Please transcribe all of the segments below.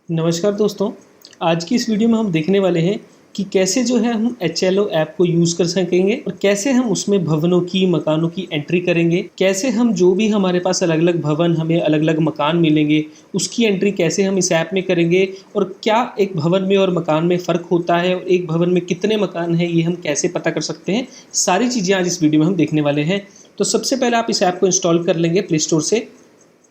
नमस्कार दोस्तों। आज की इस वीडियो में हम देखने वाले हैं कि कैसे जो है हम HLO ऐप को यूज़ कर सकेंगे और कैसे हम उसमें भवनों की मकानों की एंट्री करेंगे। कैसे हम जो भी हमारे पास अलग अलग भवन हमें अलग अलग मकान मिलेंगे उसकी एंट्री कैसे हम इस ऐप में करेंगे और क्या एक भवन में और मकान में फ़र्क होता है और एक भवन में कितने मकान हैं ये हम कैसे पता कर सकते हैं। सारी चीज़ें आज इस वीडियो में हम देखने वाले हैं। तो सबसे पहले आप इस ऐप को इंस्टॉल कर लेंगे प्ले स्टोर से।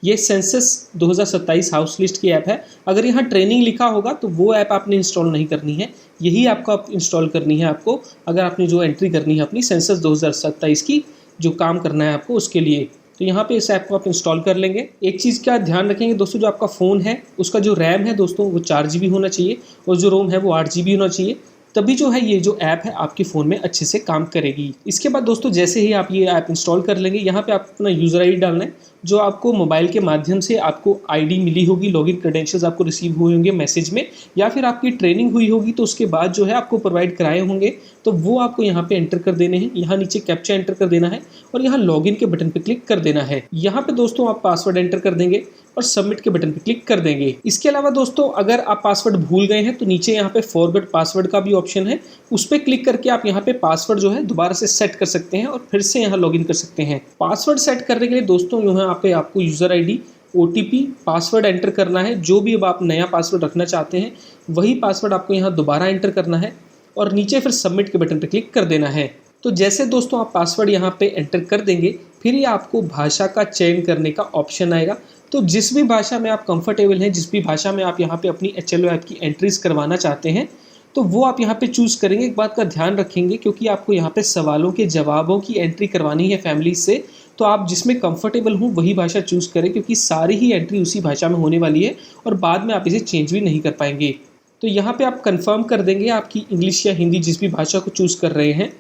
ये सेंसस 2027 हाउस लिस्ट की ऐप है। अगर यहाँ ट्रेनिंग लिखा होगा तो वो ऐप आपने इंस्टॉल नहीं करनी है, यही ऐप को आप इंस्टॉल करनी है आपको, अगर आपने जो एंट्री करनी है अपनी सेंसस 2027 की जो काम करना है आपको उसके लिए। तो यहाँ पे इस ऐप को आप इंस्टॉल कर लेंगे। एक चीज़ का ध्यान रखेंगे दोस्तों, जो आपका फ़ोन है उसका जो रैम है दोस्तों वो 4 GB होना चाहिए और जो रोम है वो 8 GB होना चाहिए, तभी जो है ये जो ऐप है आपके फ़ोन में अच्छे से काम करेगी। इसके बाद दोस्तों जैसे ही आप ये ऐप इंस्टॉल कर लेंगे, यहाँ पे आप अपना यूज़र आईडी डालना है जो आपको मोबाइल के माध्यम से आपको आईडी मिली होगी, लॉगिन क्रेडेंशियल्स आपको रिसीव हुए होंगे मैसेज में, या फिर आपकी ट्रेनिंग हुई होगी तो उसके बाद जो है आपको प्रोवाइड कराए होंगे, तो वो आपको यहाँ पे एंटर कर देने हैं। यहाँ नीचे कैप्चा एंटर कर देना है और यहाँ लॉगिन के बटन पे क्लिक कर देना है। यहाँ पे दोस्तों आप पासवर्ड एंटर कर देंगे और सबमिट के बटन पे क्लिक कर देंगे। इसके अलावा दोस्तों अगर आप पासवर्ड भूल गए हैं तो नीचे यहाँ पे फॉरगेट पासवर्ड का भी ऑप्शन है, उस पर क्लिक करके आप यहाँ पे पासवर्ड जो है दोबारा से सेट कर सकते हैं और फिर से यहाँ लॉगिन कर सकते हैं। पासवर्ड सेट करने के लिए दोस्तों यहाँ पे आपको user ID, OTP, password enter करना है। जो भी अब आप नया पासवर्ड रखना चाहते हैं वही पासवर्ड आपको यहाँ दोबारा एंटर करना है और नीचे फिर सबमिट के बटन पर क्लिक कर देना है। तो जैसे दोस्तों आप पासवर्ड यहाँ पे एंटर कर देंगे फिर ये आपको भाषा का चयन करने का ऑप्शन आएगा। तो जिस भी भाषा में आप कंफर्टेबल हैं, जिस भी भाषा में आप यहाँ पे अपनी HLO ऐप की एंट्रीज करवाना चाहते हैं तो वो आप यहाँ पे चूज़ करेंगे। एक बात का ध्यान रखेंगे क्योंकि आपको यहाँ पे सवालों के जवाबों की एंट्री करवानी है फैमिली से, तो आप जिसमें कंफर्टेबल हो वही भाषा चूज़ करें क्योंकि सारी ही एंट्री उसी भाषा में होने वाली है और बाद में आप इसे चेंज भी नहीं कर पाएंगे। तो यहाँ पे आप कंफर्म कर देंगे आपकी इंग्लिश या हिंदी जिस भी भाषा को चूज़ कर रहे हैं।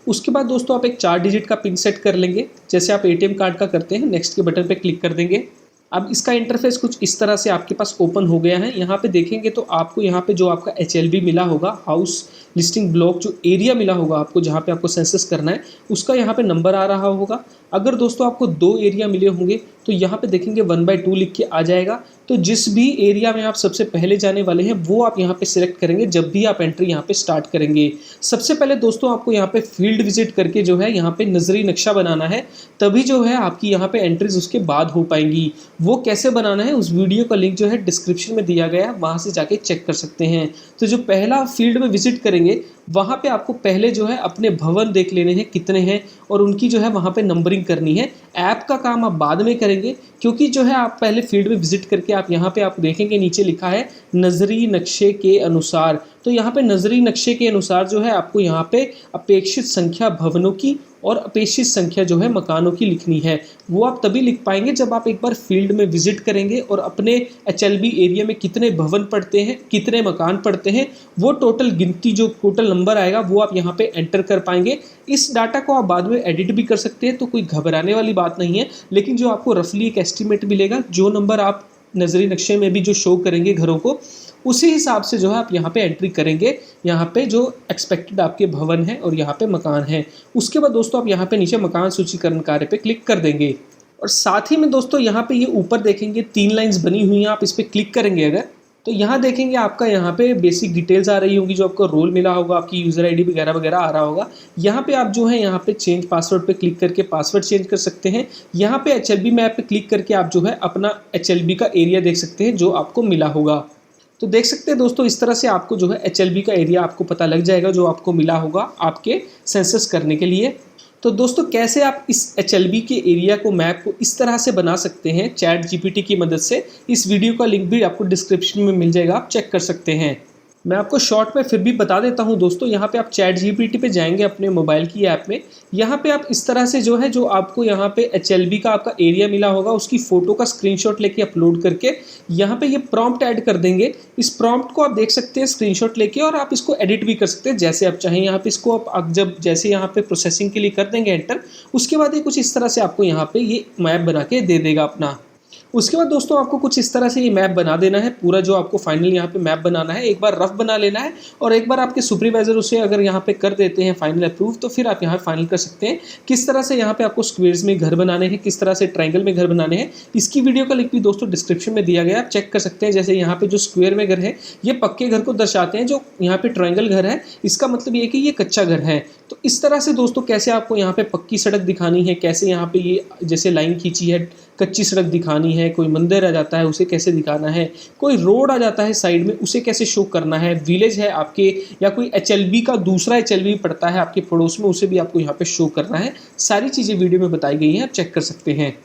उसके बाद दोस्तों आप एक 4 डिजिट का पिन सेट कर लेंगे जैसे आप ATM कार्ड का करते हैं। नेक्स्ट के बटन पे क्लिक कर देंगे। अब इसका इंटरफेस कुछ इस तरह से आपके पास ओपन हो गया है। यहाँ पे देखेंगे तो आपको यहाँ पे जो आपका HLB मिला होगा, हाउस लिस्टिंग ब्लॉक जो एरिया मिला होगा आपको जहाँ पे आपको सेंसस करना है उसका यहाँ पे नंबर आ रहा होगा। अगर दोस्तों आपको 2 एरिया मिले होंगे तो यहाँ पे देखेंगे 1/2 लिख के आ जाएगा। तो जिस भी एरिया में आप सबसे पहले जाने वाले हैं वो आप यहाँ पे सिलेक्ट करेंगे जब भी आप एंट्री यहाँ पे स्टार्ट करेंगे। सबसे पहले दोस्तों आपको यहाँ पे फील्ड विजिट करके जो है यहाँ पे नजरी नक्शा बनाना है, तभी जो है आपकी यहाँ पे एंट्रीज उसके बाद हो पाएंगी। वो कैसे बनाना है उस वीडियो का लिंक जो है डिस्क्रिप्शन में दिया गया है, वहाँ से जाके चेक कर सकते हैं। तो जो पहला फील्ड में विजिट करेंगे वहाँ पे आपको पहले जो है अपने भवन देख लेने हैं कितने हैं और उनकी जो है वहाँ पे नंबरिंग करनी है। ऐप का काम आप बाद में करेंगे क्योंकि जो है आप पहले फील्ड में विजिट करके आप यहाँ पे आप देखेंगे नीचे लिखा है नजरी नक्शे के अनुसार। तो यहाँ पे नजरी नक्शे के अनुसार जो है आपको यहाँ पे अपेक्षित संख्या भवनों की और अपेक्षित संख्या जो है मकानों की लिखनी है। वो आप तभी लिख पाएंगे जब आप एक बार फील्ड में विजिट करेंगे और अपने HLB एरिया में कितने भवन पड़ते हैं, कितने मकान पड़ते हैं, वो टोटल गिनती जो टोटल नंबर आएगा वो आप यहाँ पे एंटर कर पाएंगे। इस डाटा को आप बाद में एडिट भी कर सकते हैं, तो कोई घबराने वाली बात नहीं है। लेकिन जो आपको रफली एक एस्टिमेट मिलेगा, जो नंबर आप नजरी नक्शे में भी जो शो करेंगे घरों को, उसी हिसाब से जो है आप यहाँ पे एंट्री करेंगे। यहाँ पे जो एक्सपेक्टेड आपके भवन है और यहाँ पे मकान है। उसके बाद दोस्तों आप यहाँ पे नीचे मकान सूचीकरण कार्य पे क्लिक कर देंगे और साथ ही में दोस्तों यहाँ पे ये ऊपर देखेंगे 3 लाइंस बनी हुई हैं। आप इस पर क्लिक करेंगे अगर तो यहाँ देखेंगे आपका यहाँ पे बेसिक डिटेल्स आ रही होंगी, जो आपको रोल मिला होगा, आपकी यूज़र आईडी वगैरह वगैरह आ रहा होगा। यहाँ पे आप जो है यहाँ पे चेंज पासवर्ड पे क्लिक करके पासवर्ड चेंज कर सकते हैं। यहाँ पे HLB मैप पे क्लिक करके आप जो है अपना HLB का एरिया देख सकते हैं जो आपको मिला होगा। तो देख सकते हैं दोस्तों इस तरह से आपको जो है HLB का एरिया आपको पता लग जाएगा जो आपको मिला होगा आपके सेंसस करने के लिए। तो दोस्तों कैसे आप इस HLB के एरिया को, मैप को इस तरह से बना सकते हैं ChatGPT की मदद से, इस वीडियो का लिंक भी आपको डिस्क्रिप्शन में मिल जाएगा, आप चेक कर सकते हैं। मैं आपको शॉर्ट में फिर भी बता देता हूं दोस्तों। यहाँ पे आप ChatGPT पे जाएंगे अपने मोबाइल की ऐप में। यहाँ पे आप इस तरह से जो है जो आपको यहाँ पे HLB का आपका एरिया मिला होगा उसकी फ़ोटो का स्क्रीनशॉट लेके अपलोड करके यहाँ पे ये प्रॉम्प्ट ऐड कर देंगे। इस प्रॉम्प्ट को आप देख सकते हैं स्क्रीनशॉट लेके, और आप इसको एडिट भी कर सकते हैं जैसे आप चाहें। यहाँ पे इसको आप जब जैसे यहाँ पे प्रोसेसिंग के लिए कर देंगे एंटर, उसके बाद ये कुछ इस तरह से आपको यहाँ पे ये मैप बना के दे देगा अपना। उसके बाद दोस्तों आपको कुछ इस तरह से ये मैप बना देना है। पूरा जो आपको फाइनल यहाँ पे मैप बनाना है, एक बार रफ बना लेना है और एक बार आपके सुपरवाइजर उसे अगर यहाँ पे कर देते हैं फाइनल अप्रूव, तो फिर आप यहाँ फाइनल कर सकते हैं किस तरह से यहाँ पे आपको स्क्वेयर्स में घर बनाने हैं, किस तरह से ट्रायंगल में घर बनाने हैं। इसकी वीडियो का लिंक भी दोस्तों डिस्क्रिप्शन में दिया गया है, आप चेक कर सकते हैं। जैसे यहाँ पे जो स्क्वेयर में घर है ये पक्के घर को दर्शाते हैं, जो यहाँ पे ट्रायंगल घर है इसका मतलब ये कि ये कच्चा घर है। तो इस तरह से दोस्तों कैसे आपको यहाँ पे पक्की सड़क दिखानी है, कैसे यहाँ पे ये जैसे लाइन खींची है कच्ची सड़क दिखानी है, कोई मंदिर आ जाता है उसे कैसे दिखाना है, कोई रोड आ जाता है साइड में उसे कैसे शो करना है, विलेज है आपके या कोई एचएलबी का दूसरा एचएलबी पड़ता है आपके पड़ोस में उसे भी आपको यहाँ पे शो करना है। सारी चीज़ें वीडियो में बताई गई हैं, आप चेक कर सकते हैं।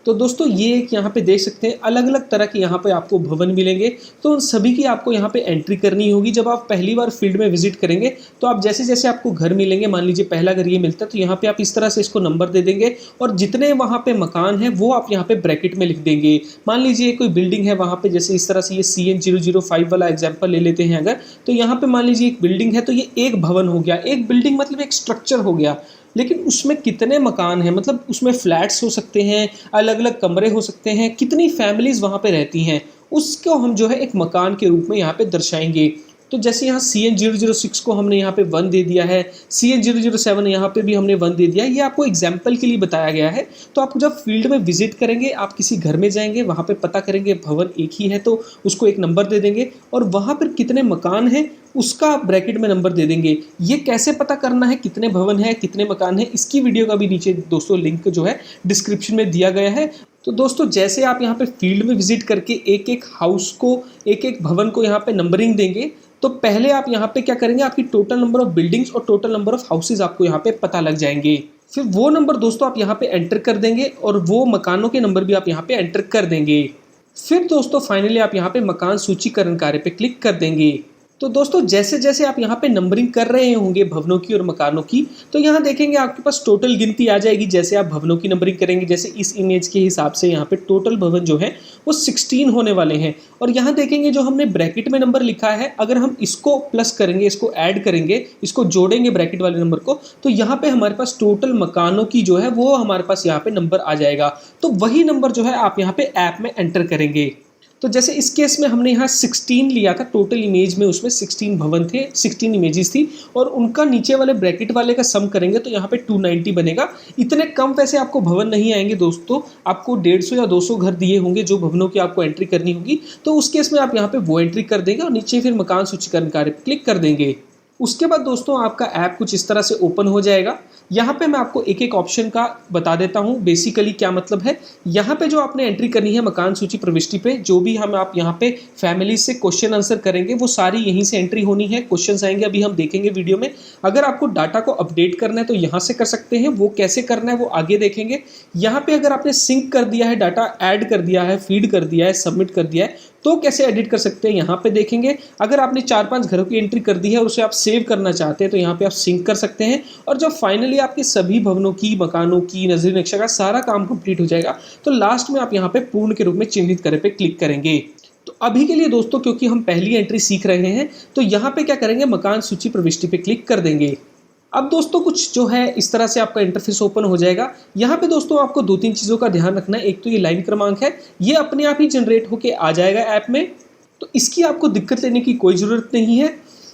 तो दोस्तों ये एक यहाँ पे देख सकते हैं अलग अलग तरह के यहाँ पे आपको भवन मिलेंगे, तो उन सभी की आपको यहाँ पे एंट्री करनी होगी। जब आप पहली बार फील्ड में विजिट करेंगे तो आप जैसे जैसे आपको घर मिलेंगे, मान लीजिए पहला घर ये मिलता है तो यहाँ पे आप इस तरह से इसको नंबर दे देंगे और जितने वहाँ पे मकान है वो आप यहाँ पे ब्रैकेट में लिख देंगे। मान लीजिए कोई बिल्डिंग है वहाँ पे, जैसे इस तरह से ये CN005 वाला एग्जाम्पल ले लेते हैं अगर, तो यहाँ पे मान लीजिए एक बिल्डिंग है तो ये एक भवन हो गया। एक बिल्डिंग मतलब एक स्ट्रक्चर हो गया, लेकिन उसमें कितने मकान हैं, मतलब उसमें फ्लैट्स हो सकते हैं, अलग अलग कमरे हो सकते हैं, कितनी फैमिलीज वहाँ पे रहती हैं, उसको हम जो है एक मकान के रूप में यहाँ पे दर्शाएंगे। तो जैसे यहाँ CN006 को हमने यहाँ पे 1 दे दिया है, CN007 यहाँ पे भी हमने 1 दे दिया है। ये आपको एग्जाम्पल के लिए बताया गया है। तो आप जब फील्ड में विजिट करेंगे, आप किसी घर में जाएंगे, वहाँ पे पता करेंगे भवन एक ही है तो उसको एक नंबर दे देंगे और वहाँ पर कितने मकान हैं उसका ब्रैकेट में नंबर दे देंगे। ये कैसे पता करना है कितने भवन है कितने मकान है, इसकी वीडियो का भी नीचे दोस्तों लिंक जो है डिस्क्रिप्शन में दिया गया है। तो दोस्तों जैसे आप यहाँ पे फील्ड में विजिट करके एक एक हाउस को, एक एक भवन को यहाँ पे नंबरिंग देंगे, तो पहले आप यहाँ पे क्या करेंगे, आपकी टोटल नंबर ऑफ बिल्डिंग्स और टोटल नंबर ऑफ हाउसेज आपको यहाँ पे पता लग जाएंगे। फिर वो नंबर दोस्तों आप यहाँ पे एंटर कर देंगे और वो मकानों के नंबर भी आप यहाँ पे एंटर कर देंगे। फिर दोस्तों फाइनली आप यहाँ पे मकान सूचीकरण कार्य पे क्लिक कर देंगे। तो दोस्तों जैसे जैसे आप यहाँ पे नंबरिंग कर रहे होंगे भवनों की और मकानों की, तो यहाँ देखेंगे आपके पास टोटल गिनती आ जाएगी। जैसे आप भवनों की नंबरिंग करेंगे, जैसे इस इमेज के हिसाब से यहाँ पे टोटल भवन जो है वो 16 होने वाले हैं। और यहाँ देखेंगे जो हमने ब्रैकेट में नंबर लिखा है, अगर हम इसको प्लस करेंगे, इसको ऐड करेंगे, इसको जोड़ेंगे ब्रैकेट वाले नंबर को, तो यहाँ पे हमारे पास टोटल मकानों की जो है वो हमारे पास यहाँ पे नंबर आ जाएगा। तो वही नंबर जो है आप यहाँ पे ऐप में एंटर करेंगे। तो जैसे इस केस में हमने यहाँ 16 लिया था, टोटल इमेज में उसमें 16 भवन थे, 16 इमेजेस थी और उनका नीचे वाले ब्रैकेट वाले का सम करेंगे तो यहाँ पे 290 बनेगा। इतने कम पैसे आपको भवन नहीं आएंगे दोस्तों, आपको 150 या 200 घर दिए होंगे जो भवनों की आपको एंट्री करनी होगी। तो उस केस में आप यहाँ पे वो एंट्री कर देंगे और नीचे फिर मकान सूचीकरण कार्य पर क्लिक कर देंगे। उसके बाद दोस्तों आपका ऐप कुछ इस तरह से ओपन हो जाएगा। यहाँ पे मैं आपको एक एक ऑप्शन का बता देता हूँ बेसिकली क्या मतलब है। यहाँ पे जो आपने एंट्री करनी है मकान सूची प्रविष्टि पे, जो भी हम आप यहाँ पे फैमिली से क्वेश्चन आंसर करेंगे वो सारी यहीं से एंट्री होनी है। क्वेश्चंस आएंगे अभी हम देखेंगे वीडियो में। अगर आपको डाटा को अपडेट करना है तो यहाँ से कर सकते हैं, वो कैसे करना है वो आगे देखेंगे। यहाँ पे अगर आपने सिंक कर दिया है, डाटा ऐड कर दिया है, फीड कर दिया है, सबमिट कर दिया है, तो कैसे एडिट कर सकते हैं यहाँ पे देखेंगे। अगर आपने 4-5 घरों की एंट्री कर दी है और उसे आप सेव करना चाहते हैं तो यहाँ पे आप सिंक कर सकते हैं। और जब फाइनली आपके सभी भवनों की, मकानों की, नजरी नक्शा का सारा काम कंप्लीट हो जाएगा तो लास्ट में आप यहाँ पे पूर्ण के रूप में चिन्हित करे पे क्लिक करेंगे। तो अभी के लिए दोस्तों क्योंकि हम पहली एंट्री सीख रहे हैं तो यहाँ पे क्या करेंगे, मकान सूची प्रविष्टि पे क्लिक कर देंगे। अब दोस्तों कुछ जो है इस तरह से आपका इंटरफेस ओपन हो जाएगा। यहाँ पे दोस्तों आपको 2-3 चीज़ों का ध्यान रखना है। एक तो ये लाइन क्रमांक है, ये अपने आप ही जनरेट होके आ जाएगा ऐप में, तो इसकी आपको दिक्कत लेने की कोई ज़रूरत नहीं है।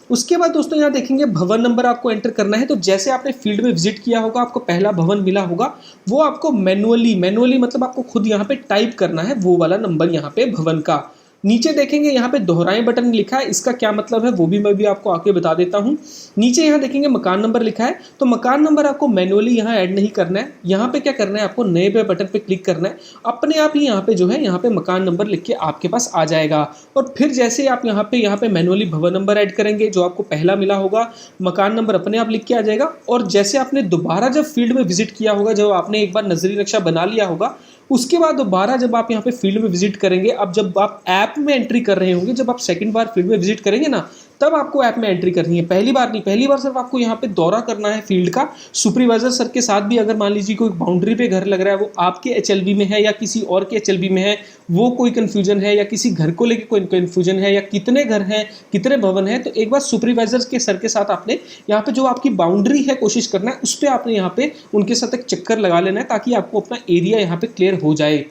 उसके बाद दोस्तों यहाँ देखेंगे भवन नंबर आपको एंटर करना है। तो जैसे आपने फील्ड में विजिट किया होगा, आपको पहला भवन मिला होगा, वो आपको मैनुअली मतलब आपको खुद यहाँ पे टाइप करना है वो वाला नंबर यहाँ पे भवन का। नीचे देखेंगे यहाँ पे दोहराएं बटन लिखा है, इसका क्या मतलब है वो भी मैं आपको आके बता देता हूँ। नीचे यहाँ देखेंगे मकान नंबर लिखा है, तो मकान नंबर आपको मैनुअली यहाँ ऐड नहीं करना है। यहाँ पे क्या करना है, आपको नए पे बटन पे क्लिक करना है, अपने आप ही यहाँ पे जो है यहाँ पे मकान नंबर लिख के आपके पास आ जाएगा। और फिर जैसे आप यहाँ पे मैनुअली भवन नंबर ऐड करेंगे, जो आपको पहला मिला होगा, मकान नंबर अपने आप लिख के आ जाएगा। और जैसे आपने दोबारा जब फील्ड में विजिट किया होगा, जब आपने एक बार नजरी नक्शा बना लिया होगा, उसके बाद दोबारा जब आप यहाँ पे फील्ड में विजिट करेंगे, अब जब आप ऐप में एंट्री कर रहे होंगे, जब आप सेकंड बार फील्ड में विजिट करेंगे ना, तब आपको ऐप में एंट्री करनी है, पहली बार नहीं। पहली बार सिर्फ आपको यहाँ पे दौरा करना है फील्ड का, सुपरवाइजर सर के साथ भी। अगर मान लीजिए कोई बाउंड्री पे घर लग रहा है, वो आपके एचएलबी में है या किसी और के एचएलबी में है, वो कोई कन्फ्यूजन है, या किसी घर को लेकर कोई कन्फ्यूजन है, या कितने घर हैं, कितने भवन हैं, तो एक बार सुपरवाइजर के सर के साथ आपने यहाँ पे जो आपकी बाउंड्री है कोशिश करना है, उस पर आपने यहाँ पे उनके साथ एक चक्कर लगा लेना है, ताकि आपको अपना एरिया यहाँ पे क्लियर हो जाए।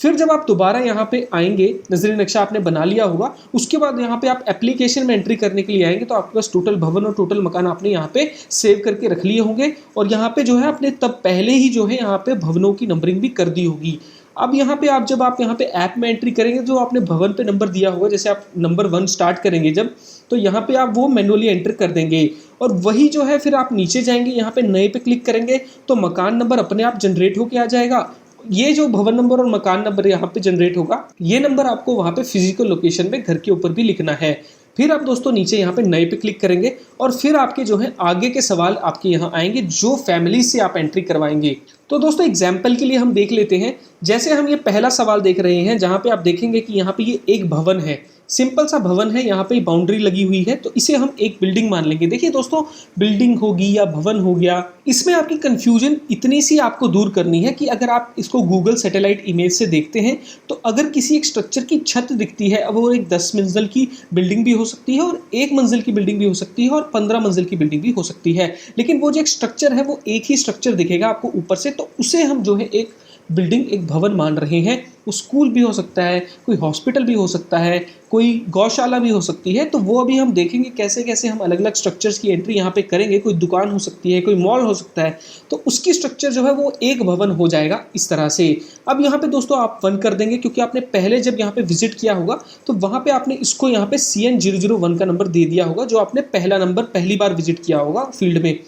फिर जब आप दोबारा यहाँ पे आएंगे, नजरी नक्शा आपने बना लिया होगा, उसके बाद यहाँ पे आप एप्लीकेशन में एंट्री करने के लिए आएंगे तो आपके पास टोटल भवन और टोटल मकान आपने यहाँ पे सेव करके रख लिए होंगे और यहाँ पे जो है आपने तब पहले ही जो है यहाँ पे भवनों की नंबरिंग भी कर दी होगी। अब यहाँ पे जब आप यहाँ पे ऐप में एंट्री करेंगे जो आपने भवन पे नंबर दिया होगा, जैसे आप नंबर 1 स्टार्ट करेंगे जब, तो यहाँ पे आप वो मैनुअली एंटर कर देंगे और वही जो है फिर आप नीचे जाएंगे, यहाँ पे नए पे क्लिक करेंगे तो मकान नंबर अपने आप जनरेट होके आ जाएगा। ये जो भवन नंबर और मकान नंबर यहाँ पे जनरेट होगा, ये नंबर आपको वहाँ पे फिजिकल लोकेशन पे घर के ऊपर भी लिखना है। फिर आप दोस्तों नीचे यहाँ पे नए पे क्लिक करेंगे और फिर आपके जो है आगे के सवाल आपके यहाँ आएंगे जो फैमिली से आप एंट्री करवाएंगे। तो दोस्तों एग्जाम्पल के लिए हम देख लेते हैं, जैसे हम ये पहला सवाल देख रहे हैं जहाँ पे आप देखेंगे कि यहाँ पे ये एक भवन है, सिंपल सा भवन है, यहाँ पे बाउंड्री लगी हुई है तो इसे हम एक बिल्डिंग मान लेंगे। देखिए दोस्तों, बिल्डिंग होगी या भवन हो गया, इसमें आपकी कंफ्यूजन इतनी सी आपको दूर करनी है कि अगर आप इसको गूगल सैटेलाइट इमेज से देखते हैं तो अगर किसी एक स्ट्रक्चर की छत दिखती है, अब वो एक 10 मंजिल की बिल्डिंग भी हो सकती है और 1 मंजिल की बिल्डिंग भी हो सकती है और 15 मंजिल की बिल्डिंग भी हो सकती है, लेकिन वो जो एक स्ट्रक्चर है वो एक ही स्ट्रक्चर दिखेगा आपको ऊपर से, तो उसे हम जो है एक बिल्डिंग, एक भवन मान रहे हैं। वो स्कूल भी हो सकता है, कोई हॉस्पिटल भी हो सकता है, कोई गौशाला भी हो सकती है, तो वो अभी हम देखेंगे कैसे कैसे हम अलग अलग स्ट्रक्चर्स की एंट्री यहाँ पे करेंगे। कोई दुकान हो सकती है, कोई मॉल हो सकता है, तो उसकी स्ट्रक्चर जो है वो एक भवन हो जाएगा इस तरह से। अब यहाँ पे दोस्तों आप 1 कर देंगे क्योंकि आपने पहले जब यहाँ पे विजिट किया होगा तो वहाँ पे आपने इसको यहाँ पे CN001 का नंबर दे दिया होगा, जो आपने पहला नंबर पहली बार विजिट किया होगा फील्ड में।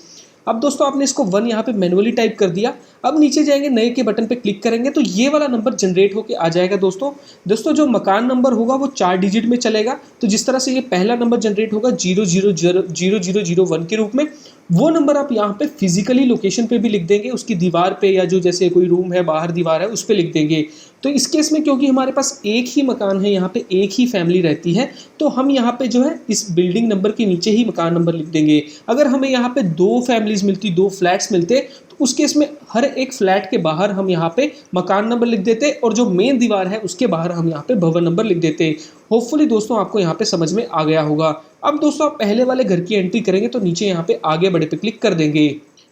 अब दोस्तों आपने इसको 1 यहाँ पे मैनुअली टाइप कर दिया। अब नीचे जाएंगे, नए के बटन पे क्लिक करेंगे तो ये वाला नंबर जनरेट होके आ जाएगा। दोस्तों जो मकान नंबर होगा वो 4 डिजिट में चलेगा, तो जिस तरह से ये पहला नंबर जनरेट होगा 0001 के रूप में, वो नंबर आप यहाँ पे फिजिकली लोकेशन पे भी लिख देंगे, उसकी दीवार पे या जो जैसे कोई रूम है, बाहर दीवार है, उस पे लिख देंगे। तो इस केस में क्योंकि हमारे पास एक ही मकान है, यहाँ पे एक ही फैमिली रहती है, तो हम यहाँ पे जो है इस बिल्डिंग नंबर के नीचे ही मकान नंबर लिख देंगे। अगर हमें यहाँ पे 2 फैमिलीज मिलती, 2 फ्लैट्स मिलते, तो उस केस में हर एक फ्लैट के बाहर हम यहाँ पे मकान नंबर लिख देते और जो मेन दीवार है उसके बाहर हम यहाँ पे भवन नंबर लिख देते। होपफुली दोस्तों आपको यहाँ पे समझ में आ गया होगा। अब दोस्तों आप पहले वाले घर की एंट्री करेंगे तो नीचे यहाँ पे आगे बढ़े पे क्लिक कर देंगे।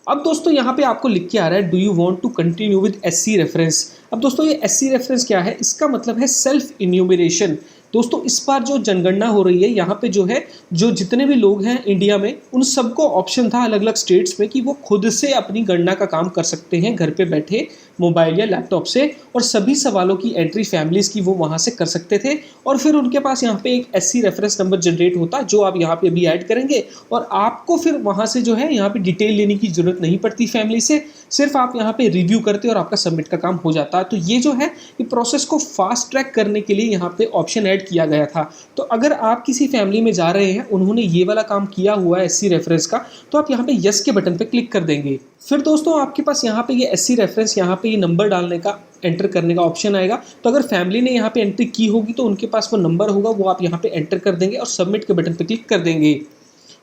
अब दोस्तों यहाँ पे आपको लिख के आ रहा है, do you want to continue with SC reference. अब दोस्तों ये SC रेफरेंस क्या है, इसका मतलब है सेल्फ इन्यूमरेशन। दोस्तों इस बार जो जनगणना हो रही है यहाँ पे जो है, जो जितने भी लोग हैं इंडिया में, उन सबको ऑप्शन था अलग अलग स्टेट्स में कि वो खुद से अपनी गणना का काम कर सकते हैं घर पे बैठे मोबाइल या लैपटॉप से, और सभी सवालों की एंट्री फैमिलीज की वो वहाँ से कर सकते थे। और फिर उनके पास यहाँ पे एक SC रेफरेंस नंबर जनरेट होता जो आप यहाँ पे अभी ऐड करेंगे, और आपको फिर वहाँ से जो है यहाँ पे डिटेल लेने की जरूरत नहीं पड़ती फैमिली से, सिर्फ आप यहाँ पे रिव्यू करते और आपका सबमिट का काम हो जाता। तो ये जो है ये प्रोसेस को फास्ट ट्रैक करने के लिए यहाँ पे ऑप्शन ऐड किया गया था। तो अगर आप किसी फैमिली में जा रहे हैं, उन्होंने ये वाला काम किया हुआ है SC रेफरेंस का, तो आप यहाँ पे यस के बटन पे क्लिक कर देंगे। फिर दोस्तों आपके पास यहाँ पे ये SC रेफरेंस, यहाँ पे ये नंबर डालने का, एंटर करने का ऑप्शन आएगा। तो अगर फैमिली ने यहाँ पे एंट्री की होगी तो उनके पास वो नंबर होगा, वो आप यहाँ पे एंटर कर देंगे और सबमिट के बटन पे क्लिक कर देंगे।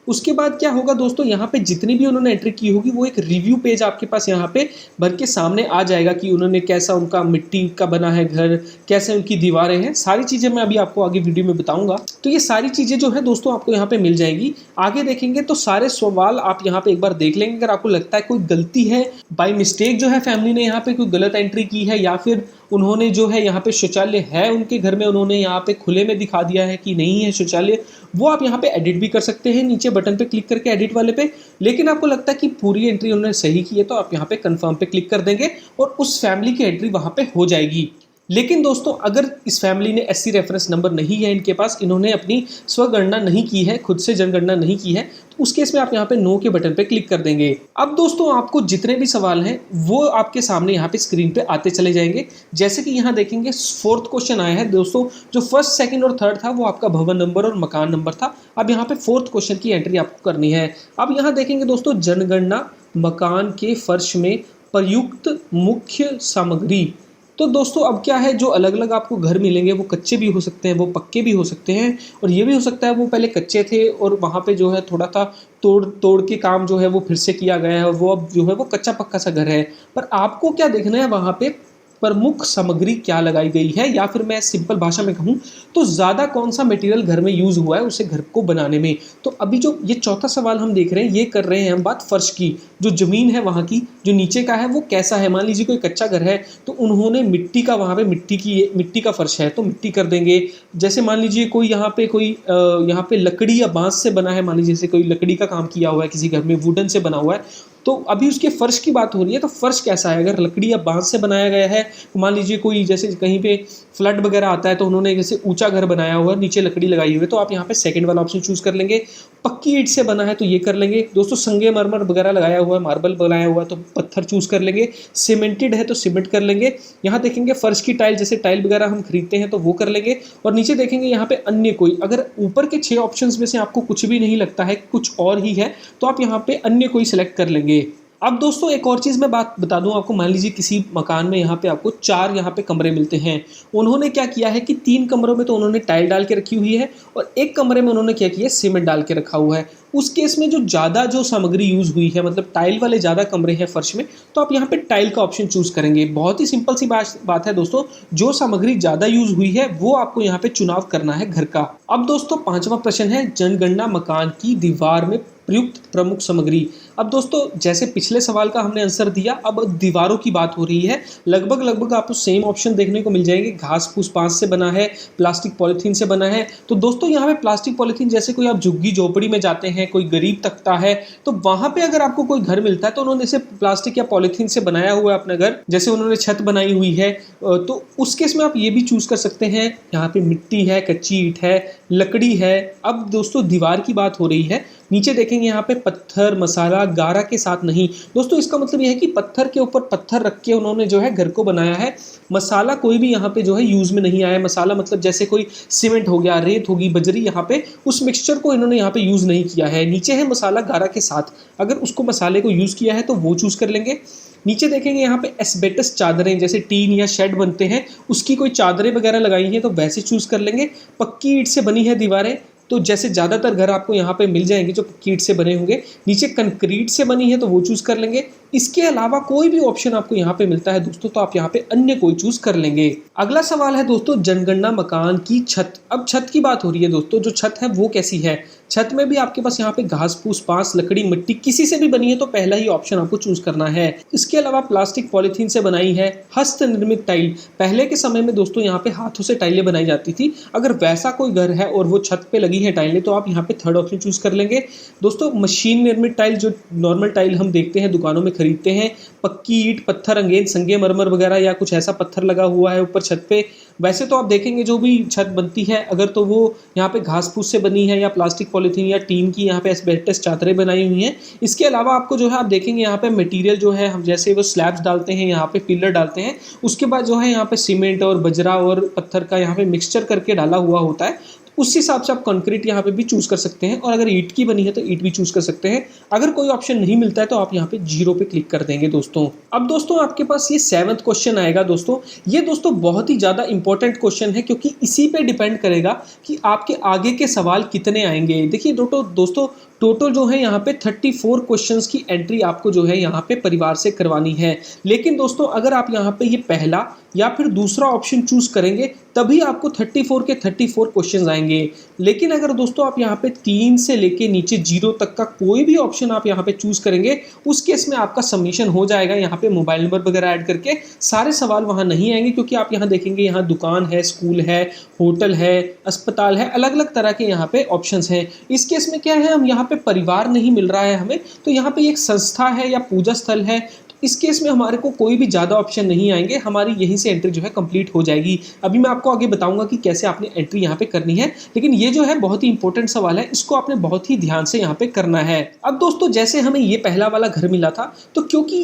उसके बाद क्या होगा दोस्तों, यहाँ पे जितनी भी उन्होंने एंट्री की होगी वो एक रिव्यू पेज आपके पास यहाँ पे भर के सामने आ जाएगा कि उन्होंने कैसा, उनका मिट्टी का बना है घर, कैसे उनकी दीवारें हैं, सारी चीज़ें मैं अभी आपको आगे वीडियो में बताऊंगा। तो ये सारी चीज़ें जो है दोस्तों आपको यहाँ पे मिल जाएगी। आगे देखेंगे तो सारे सवाल आप यहाँ पे एक बार देख लेंगे। अगर आपको लगता है कोई गलती है, बाई मिस्टेक जो है फैमिली ने यहाँ पे कोई गलत एंट्री की है, या फिर उन्होंने जो है यहाँ पे शौचालय है उनके घर में, उन्होंने यहाँ पे खुले में दिखा दिया है कि नहीं है शौचालय, वो आप यहाँ पे एडिट भी कर सकते हैं नीचे बटन पे क्लिक करके एडिट वाले पे। लेकिन आपको लगता है कि पूरी एंट्री उन्होंने सही की है तो आप यहाँ पे कंफर्म पे क्लिक कर देंगे और उस फैमिली की एंट्री वहाँ पे हो जाएगी। लेकिन दोस्तों अगर इस फैमिली ने SC रेफरेंस नंबर नहीं है इनके पास, इन्होंने अपनी स्वगणना नहीं की है, खुद से जनगणना नहीं की है, तो उस केस में आप यहाँ पे नो के बटन पे क्लिक कर देंगे। अब दोस्तों आपको जितने भी सवाल हैं वो आपके सामने यहाँ पे स्क्रीन पे आते चले जाएंगे। जैसे कि यहाँ देखेंगे 4th क्वेश्चन आया है दोस्तों, जो 1st, 2nd और 3rd था वो आपका भवन नंबर और मकान नंबर था। अब यहाँ पे 4th क्वेश्चन की एंट्री आपको करनी है। अब यहाँ देखेंगे दोस्तों, जनगणना मकान के फर्श में प्रयुक्त मुख्य सामग्री। तो दोस्तों अब क्या है, जो अलग अलग आपको घर मिलेंगे वो कच्चे भी हो सकते हैं, वो पक्के भी हो सकते हैं, और ये भी हो सकता है वो पहले कच्चे थे और वहाँ पे जो है थोड़ा सा तोड़ के काम जो है वो फिर से किया गया है और वो अब जो है वो कच्चा पक्का सा घर है। पर आपको क्या देखना है, वहाँ पे प्रमुख सामग्री क्या लगाई गई है, या फिर मैं सिंपल भाषा में कहूँ तो ज़्यादा कौन सा मटेरियल घर में यूज़ हुआ है उसे घर को बनाने में। तो अभी जो ये चौथा सवाल हम देख रहे हैं, ये कर रहे हैं हम बात फर्श की, जो ज़मीन है वहाँ की, जो नीचे का है वो कैसा है। मान लीजिए कोई कच्चा घर है तो उन्होंने मिट्टी का, वहाँ पे मिट्टी का फर्श है तो मिट्टी कर देंगे। जैसे मान लीजिए कोई यहाँ पे लकड़ी या बांस से बना है, मान लीजिए जैसे कोई लकड़ी का काम किया हुआ है किसी घर में, वुडन से बना हुआ है, तो अभी उसके फर्श की बात हो रही है तो फर्श कैसा है। अगर लकड़ी या बांस से बनाया गया है, मान लीजिए कोई जैसे कहीं पे फ्लड वगैरह आता है तो उन्होंने जैसे ऊंचा घर बनाया हुआ है, नीचे लकड़ी लगाई हुई है, तो आप यहाँ पे सेकंड वाला ऑप्शन चूज कर लेंगे। पक्की ईंट से बना है तो ये कर लेंगे दोस्तों। संगमरमर वगैरह लगाया हुआ है, मार्बल बनाया हुआ है तो पत्थर चूज कर लेंगे। सीमेंटेड है तो सीमेंट कर लेंगे। यहाँ देखेंगे फर्श की टाइल, जैसे टाइल वगैरह हम खरीदते हैं तो वो कर लेंगे। और नीचे देखेंगे यहाँ पे अन्य कोई, अगर ऊपर के 6 ऑप्शंस में से आपको कुछ भी नहीं लगता है, कुछ और ही है, तो आप यहाँ पे अन्य कोई सिलेक्ट कर लेंगे। अब दोस्तों एक और चीज़ मैं बात बता दूं आपको, मान लीजिए किसी मकान में यहाँ पे आपको 4 यहाँ पे कमरे मिलते हैं। उन्होंने क्या किया है कि 3 कमरों में तो उन्होंने टाइल डाल के रखी हुई है और एक कमरे में उन्होंने क्या किया है, सीमेंट डाल के रखा हुआ है। उस केस में जो ज़्यादा जो सामग्री यूज़ हुई है, मतलब टाइल वाले ज़्यादा कमरे हैं फर्श में, तो आप यहाँ पे टाइल का ऑप्शन चूज़ करेंगे। बहुत ही सिंपल सी बात है दोस्तों, जो सामग्री ज़्यादा यूज़ हुई है वो आपको यहाँ पे चुनाव करना है घर का। अब दोस्तों 5वां प्रश्न है, जनगणना मकान की दीवार में प्रयुक्त प्रमुख सामग्री। अब दोस्तों जैसे पिछले सवाल का हमने आंसर दिया, अब दीवारों की बात हो रही है। लगभग आपको सेम ऑप्शन देखने को मिल जाएंगे। घास फूस बांस से बना है, प्लास्टिक पॉलीथीन से बना है। तो दोस्तों यहाँ पे प्लास्टिक पॉलीथीन, जैसे कोई आप झुग्गी झोपड़ी में जाते हैं, कोई गरीब तबका है, तो वहां पे अगर आपको कोई घर मिलता है तो उन्होंने इसे प्लास्टिक या पॉलीथीन से बनाया हुआ है अपना घर, जैसे उन्होंने छत बनाई हुई है, तो उस केस में आप ये भी चूज कर सकते हैं। यहाँ पे मिट्टी है, कच्ची ईंट है, लकड़ी है। अब दोस्तों दीवार की बात हो रही है, नीचे देखेंगे यहाँ पे पत्थर, मसाला, गारा के साथ नहीं। दोस्तों इसका मतलब यह है कि पत्थर के ऊपर पत्थर रख के उन्होंने जो है घर को बनाया है। मसाला कोई भी यहाँ पे जो है यूज में नहीं आया। मसाला मतलब जैसे कोई सीमेंट हो गया, रेत होगी, बजरी, यहाँ पे उस मिक्सचर को इन्होंने यहाँ पे यूज नहीं किया है। नीचे है मसाला गारा के साथ, अगर उसको मसाले को यूज किया है तो वो चूज कर लेंगे। नीचे देखेंगे यहाँ पे एस्बेस्टस चादरें, जैसे टीन या शेड बनते हैं उसकी कोई चादरें वगैरह लगाई हैं तो वैसे चूज कर लेंगे। पक्की ईंट से बनी है दीवारें, तो जैसे ज़्यादातर घर आपको यहाँ पे मिल जाएंगे जो पक्की ईंट से बने होंगे। नीचे कंक्रीट से बनी है तो वो चूज़ कर लेंगे। इसके अलावा कोई भी ऑप्शन आपको यहाँ पे मिलता है दोस्तों तो आप यहाँ पे अन्य कोई चूज कर लेंगे। अगला सवाल है दोस्तों, जनगणना मकान की छत। अब छत की बात हो रही है दोस्तों, जो छत है वो कैसी है। छत में भी आपके पास यहाँ पे घास फूस, बांस, लकड़ी, मिट्टी किसी से भी बनी है तो पहला ही ऑप्शन आपको चूज करना है। इसके अलावा प्लास्टिक पॉलीथीन से बनाई है, हस्त निर्मित टाइल। पहले के समय में दोस्तों यहाँ पे हाथों से टाइलें बनाई जाती थी। अगर वैसा कोई घर है और वो छत पे लगी है टाइलें तो आप यहाँ पे थर्ड ऑप्शन चूज कर लेंगे। दोस्तों मशीन निर्मित टाइल, जो नॉर्मल टाइल हम देखते हैं दुकानों में खरीदते हैं, पक्की ईंट, पत्थर, अंगेन, संगमरमर वगैरह या कुछ ऐसा पत्थर लगा हुआ है ऊपर छत पे। वैसे तो आप देखेंगे जो भी छत बनती है अगर तो वो यहाँ पे घास फूस से बनी है या प्लास्टिक पॉलीथीन या टीन की यहाँ पे एस्बेस्टस चादरें बनाई हुई हैं। इसके अलावा आपको जो है आप देखेंगे यहाँ पे मटेरियल जो है, हम जैसे वो स्लैब्स डालते हैं, यहाँ पे पिलर डालते हैं, उसके बाद जो है यहाँ पे सीमेंट और बजरा और पत्थर का यहाँ पे मिक्सचर करके डाला हुआ होता है। उस हिसाब से आप कंक्रीट यहाँ पे भी चूज कर सकते हैं, और अगर ईंट की बनी है तो ईंट भी चूज कर सकते हैं। अगर कोई ऑप्शन नहीं मिलता है तो आप यहाँ पे 0 पे क्लिक कर देंगे दोस्तों। अब दोस्तों आपके पास ये 7वां क्वेश्चन आएगा दोस्तों। ये दोस्तों बहुत ही ज्यादा इंपॉर्टेंट क्वेश्चन है, क्योंकि इसी पे डिपेंड करेगा कि आपके आगे के सवाल कितने आएंगे। देखिए दोस्तों टोटल जो है यहाँ पे 34 क्वेश्चंस की एंट्री आपको जो है यहाँ पे परिवार से करवानी है। लेकिन दोस्तों अगर आप यहाँ पे ये पहला या फिर दूसरा ऑप्शन चूज करेंगे तभी आपको 34 के 34 क्वेश्चंस आएंगे। लेकिन अगर दोस्तों आप यहाँ पे 3 से लेके नीचे 0 तक का कोई भी ऑप्शन आप यहाँ पे चूज करेंगे, उस केस में आपका सबमिशन हो जाएगा। यहाँ पे मोबाइल नंबर वगैरह ऐड करके सारे सवाल वहाँ नहीं आएंगे, क्योंकि आप यहाँ देखेंगे यहाँ दुकान है, स्कूल है, होटल है, अस्पताल है, अलग अलग तरह के यहाँ पे ऑप्शंस हैं। इस केस में क्या है, हम यहाँ पे परिवार नहीं मिल रहा है हमें, तो यहाँ पे एक संस्था है या पूजा स्थल है, इस केस में हमारे को कोई भी ज़्यादा ऑप्शन नहीं आएंगे, हमारी यहीं से एंट्री जो है कंप्लीट हो जाएगी। अभी मैं आपको आगे बताऊंगा कि कैसे आपने एंट्री यहाँ पे करनी है, लेकिन ये जो है बहुत ही इंपॉर्टेंट सवाल है, इसको आपने बहुत ही ध्यान से यहाँ पे करना है। अब दोस्तों जैसे हमें ये पहला वाला घर मिला था, तो क्योंकि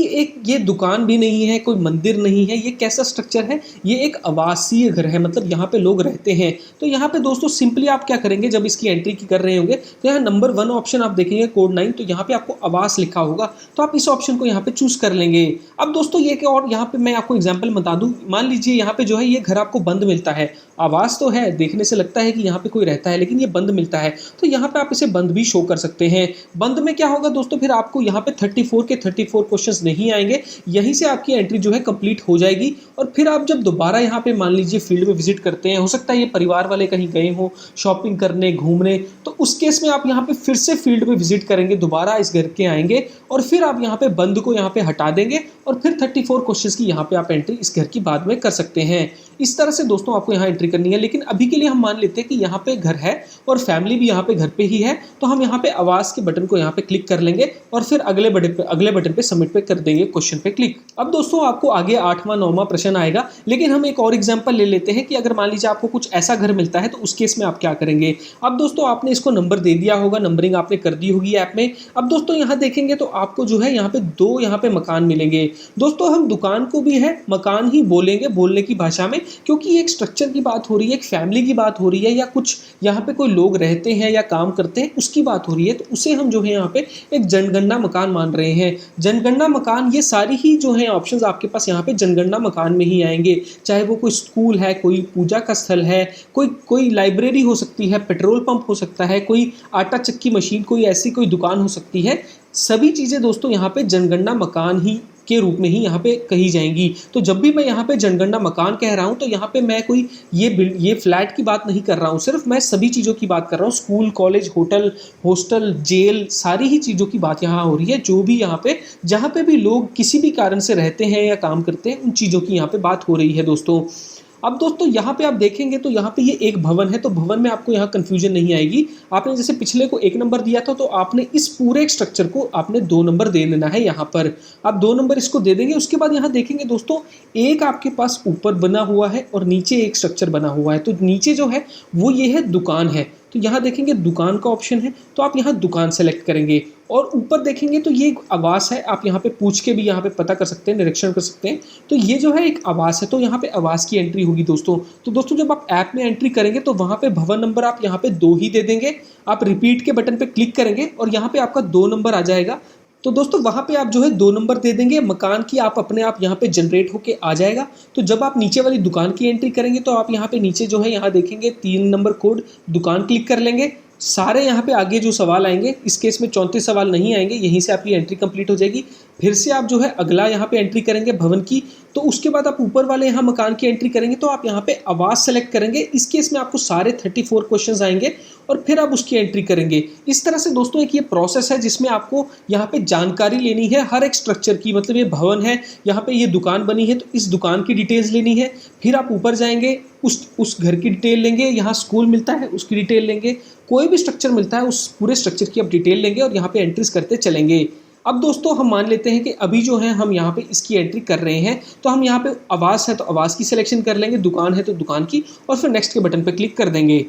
ये दुकान भी नहीं है, कोई मंदिर नहीं है, ये कैसा स्ट्रक्चर है, ये एक आवासीय घर है, मतलब यहाँ पे लोग रहते हैं। तो यहाँ पे दोस्तों सिंपली आप क्या करेंगे, जब इसकी एंट्री कर रहे होंगे तो यहाँ नंबर 1 ऑप्शन आप देखेंगे कोड 9, तो यहाँ पे आपको आवास लिखा होगा, तो आप इस ऑप्शन को यहाँ पे चूज कर लेंगे। अब दोस्तों ये कि और यहाँ पे मैं आपको एग्जांपल बता दूं, मान लीजिए यहाँ पे जो है ये घर आपको बंद मिलता है, आवाज़ तो है, देखने से लगता है कि यहाँ पे कोई रहता है, लेकिन ये बंद मिलता है, तो यहाँ पे आप इसे बंद भी शो कर सकते हैं। बंद में क्या होगा दोस्तों, फिर आपको यहाँ पे 34 के 34 क्वेश्चंस नहीं आएंगे, यहीं से आपकी एंट्री जो है कंप्लीट हो जाएगी। और फिर आप जब दोबारा यहाँ पे मान लीजिए फील्ड में विजिट करते हैं, हो सकता है ये परिवार वाले कहीं गए हों शॉपिंग करने, घूमने, तो उस केस में आप यहाँ पे फिर से फील्ड में विजिट करेंगे, दोबारा इस घर के आएंगे और फिर आप यहाँ पे बंद को यहाँ पे हटा देंगे और फिर 34 क्वेश्चंस की यहाँ पे आप एंट्री इस घर की बाद में कर सकते हैं। इस तरह से दोस्तों आपको यहाँ एंट्री करनी है। लेकिन अभी के लिए हम मान लेते हैं कि यहाँ पे घर है और फैमिली भी यहाँ पे घर पे ही है, तो हम यहाँ पे आवाज़ के बटन को यहाँ पे क्लिक कर लेंगे और फिर अगले बटन पे सबमिट पे कर देंगे क्वेश्चन पे क्लिक। अब दोस्तों आपको आगे 8वां 9वां प्रश्न आएगा, लेकिन हम एक और एग्जाम्पल ले लेते हैं कि अगर मान लीजिए आपको कुछ ऐसा घर मिलता है तो उस केस में आप क्या करेंगे। अब दोस्तों आपने इसको नंबर दे दिया होगा, नंबरिंग आपने कर दी होगी ऐप में। अब दोस्तों यहाँ देखेंगे तो आपको जो है यहाँ पे 2 यहाँ पे मकान मिलेंगे। दोस्तों हम दुकान को भी है मकान ही बोलेंगे बोलने की भाषा में, क्योंकि एक स्ट्रक्चर की बात हो रही है, एक फैमिली की बात हो रही है, या कुछ यहाँ पे कोई लोग रहते हैं या काम करते हैं उसकी बात हो रही है, तो उसे हम जो है यहाँ पे एक जनगणना मकान मान रहे हैं। जनगणना मकान, ये सारी ही जो है ऑप्शंस आपके पास यहाँ पे जनगणना मकान में ही आएंगे, चाहे वो कोई स्कूल है, कोई पूजा का स्थल है, कोई लाइब्रेरी हो सकती है, पेट्रोल पंप हो सकता है, कोई आटा चक्की मशीन, कोई ऐसी कोई दुकान हो सकती है। सभी चीज़ें दोस्तों यहाँ पे जनगणना मकान ही के रूप में ही यहाँ पे कही जाएंगी। तो जब भी मैं यहाँ पे जनगणना मकान कह रहा हूँ तो यहाँ पे मैं कोई ये फ्लैट की बात नहीं कर रहा हूँ, सिर्फ मैं सभी चीज़ों की बात कर रहा हूँ। School, college, hotel, hostel, jail, सारी ही चीज़ों की बात यहाँ हो रही है। जो भी यहाँ पे जहाँ पे भी लोग किसी भी कारण से रहते हैं या काम करते हैं, उन चीज़ों की यहाँ पे बात हो रही है दोस्तों। अब दोस्तों यहाँ पे आप देखेंगे तो यहाँ पे ये एक भवन है, तो भवन में आपको यहाँ कंफ्यूजन नहीं आएगी। आपने जैसे पिछले को 1 नंबर दिया था, तो आपने इस पूरे स्ट्रक्चर को आपने 2 नंबर दे लेना है। यहाँ पर आप 2 नंबर इसको दे देंगे। उसके बाद यहाँ देखेंगे दोस्तों, एक आपके पास ऊपर बना हुआ है और नीचे एक स्ट्रक्चर बना हुआ है। तो नीचे जो है वो ये है दुकान है, तो यहाँ देखेंगे दुकान का ऑप्शन है, तो आप यहाँ दुकान सेलेक्ट करेंगे। और ऊपर देखेंगे तो ये एक आवास है, आप यहाँ पे पूछ के भी यहाँ पे पता कर सकते हैं, निरीक्षण कर सकते हैं। तो ये जो है एक आवास है, तो यहाँ पे आवास की एंट्री होगी दोस्तों। तो दोस्तों जब आप ऐप में एंट्री करेंगे तो वहाँ पे भवन नंबर आप यहाँ पे 2 ही दे देंगे। आप रिपीट के बटन पे क्लिक करेंगे और यहाँ पे आपका 2 नंबर आ जाएगा। तो दोस्तों वहाँ पे आप जो है 2 नंबर दे देंगे, मकान की आप अपने आप यहाँ पे जनरेट होके आ जाएगा। तो जब आप नीचे वाली दुकान की एंट्री करेंगे तो आप यहाँ पे नीचे जो है यहाँ देखेंगे 3 नंबर कोड दुकान क्लिक कर लेंगे। सारे यहाँ पे आगे जो सवाल आएंगे, इस केस में 34 सवाल नहीं आएंगे, यहीं से आपकी एंट्री कंप्लीट हो जाएगी। फिर से आप जो है अगला यहाँ पे एंट्री करेंगे भवन की, तो उसके बाद आप ऊपर वाले यहाँ मकान की एंट्री करेंगे, तो आप यहाँ पे आवाज़ सेलेक्ट करेंगे। इस केस में आपको सारे 34 क्वेश्चंस आएंगे और फिर आप उसकी एंट्री करेंगे। इस तरह से दोस्तों एक ये प्रोसेस है जिसमें आपको यहाँ पे जानकारी लेनी है हर एक स्ट्रक्चर की। मतलब ये भवन है, यहाँ पे ये दुकान बनी है, तो इस दुकान की डिटेल्स लेनी है। फिर आप ऊपर जाएंगे, उस घर की डिटेल लेंगे, यहाँ स्कूल मिलता है उसकी डिटेल लेंगे, कोई भी स्ट्रक्चर मिलता है उस पूरे स्ट्रक्चर की आप डिटेल लेंगे और यहाँ पे एंट्रीज करते चलेंगे। अब दोस्तों हम मान लेते हैं कि अभी जो है हम यहाँ पे इसकी एंट्री कर रहे हैं, तो हम यहाँ पे आवाज़ है तो आवाज़ की सिलेक्शन कर लेंगे, दुकान है तो दुकान की, और फिर नेक्स्ट के बटन पे क्लिक कर देंगे।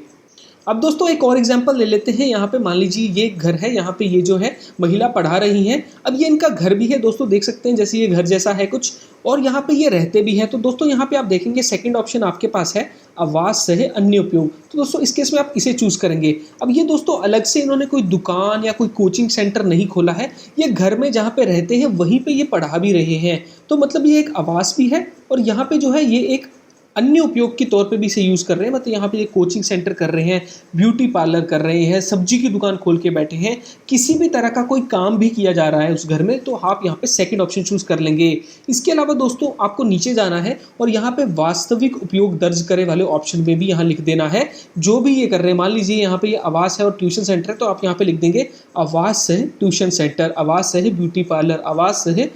अब दोस्तों एक और एग्जांपल ले लेते हैं। यहाँ पे मान लीजिए ये घर है, यहाँ पे ये जो है महिला पढ़ा रही हैं। अब ये इनका घर भी है दोस्तों, देख सकते हैं जैसे ये घर जैसा है कुछ, और यहाँ पे ये रहते भी हैं। तो दोस्तों यहाँ पे आप देखेंगे सेकंड ऑप्शन आपके पास है आवास सह अन्य उपयोग। तो दोस्तों इस केस में आप इसे चूज करेंगे। अब ये दोस्तों अलग से इन्होंने कोई दुकान या कोई कोचिंग सेंटर नहीं खोला है, ये घर में जहाँ पे रहते हैं वहीं पे ये पढ़ा भी रहे हैं। तो मतलब ये एक आवास भी है और यहाँ पे जो है ये एक अन्य उपयोग के तौर पे भी इसे यूज़ कर रहे हैं। मतलब यहाँ पे ये कोचिंग सेंटर कर रहे हैं, ब्यूटी पार्लर कर रहे हैं, सब्जी की दुकान खोल के बैठे हैं, किसी भी तरह का कोई काम भी किया जा रहा है उस घर में, तो आप यहाँ पे सेकंड ऑप्शन चूज़ कर लेंगे। इसके अलावा दोस्तों आपको नीचे जाना है और यहाँ पे वास्तविक उपयोग दर्ज करे वाले ऑप्शन में भी यहाँ लिख देना है जो भी ये कर रहे हैं। मान लीजिए यहाँ पे ये आवास है और ट्यूशन सेंटर है, तो आप यहाँ पे लिख देंगे आवास सह ट्यूशन सेंटर, आवास सह ब्यूटी पार्लर, आवास सह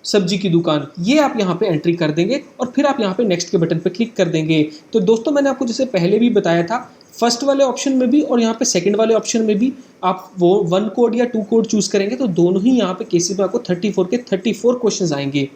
सब्जी की दुकान। ये आप यहाँ पे एंट्री कर देंगे और फिर आप यहाँ पे नेक्स्ट के बटन पे क्लिक कर देंगे। तो दोस्तों मैंने आपको जैसे पहले भी बताया था, फर्स्ट वाले ऑप्शन में भी और यहाँ पे सेकंड वाले ऑप्शन में भी आप वो 1 कोड या 2 कोड चूज करेंगे तो दोनों ही यहाँ पे केसेस में आपको 34 के 34 क्वेश्चन आएंगे।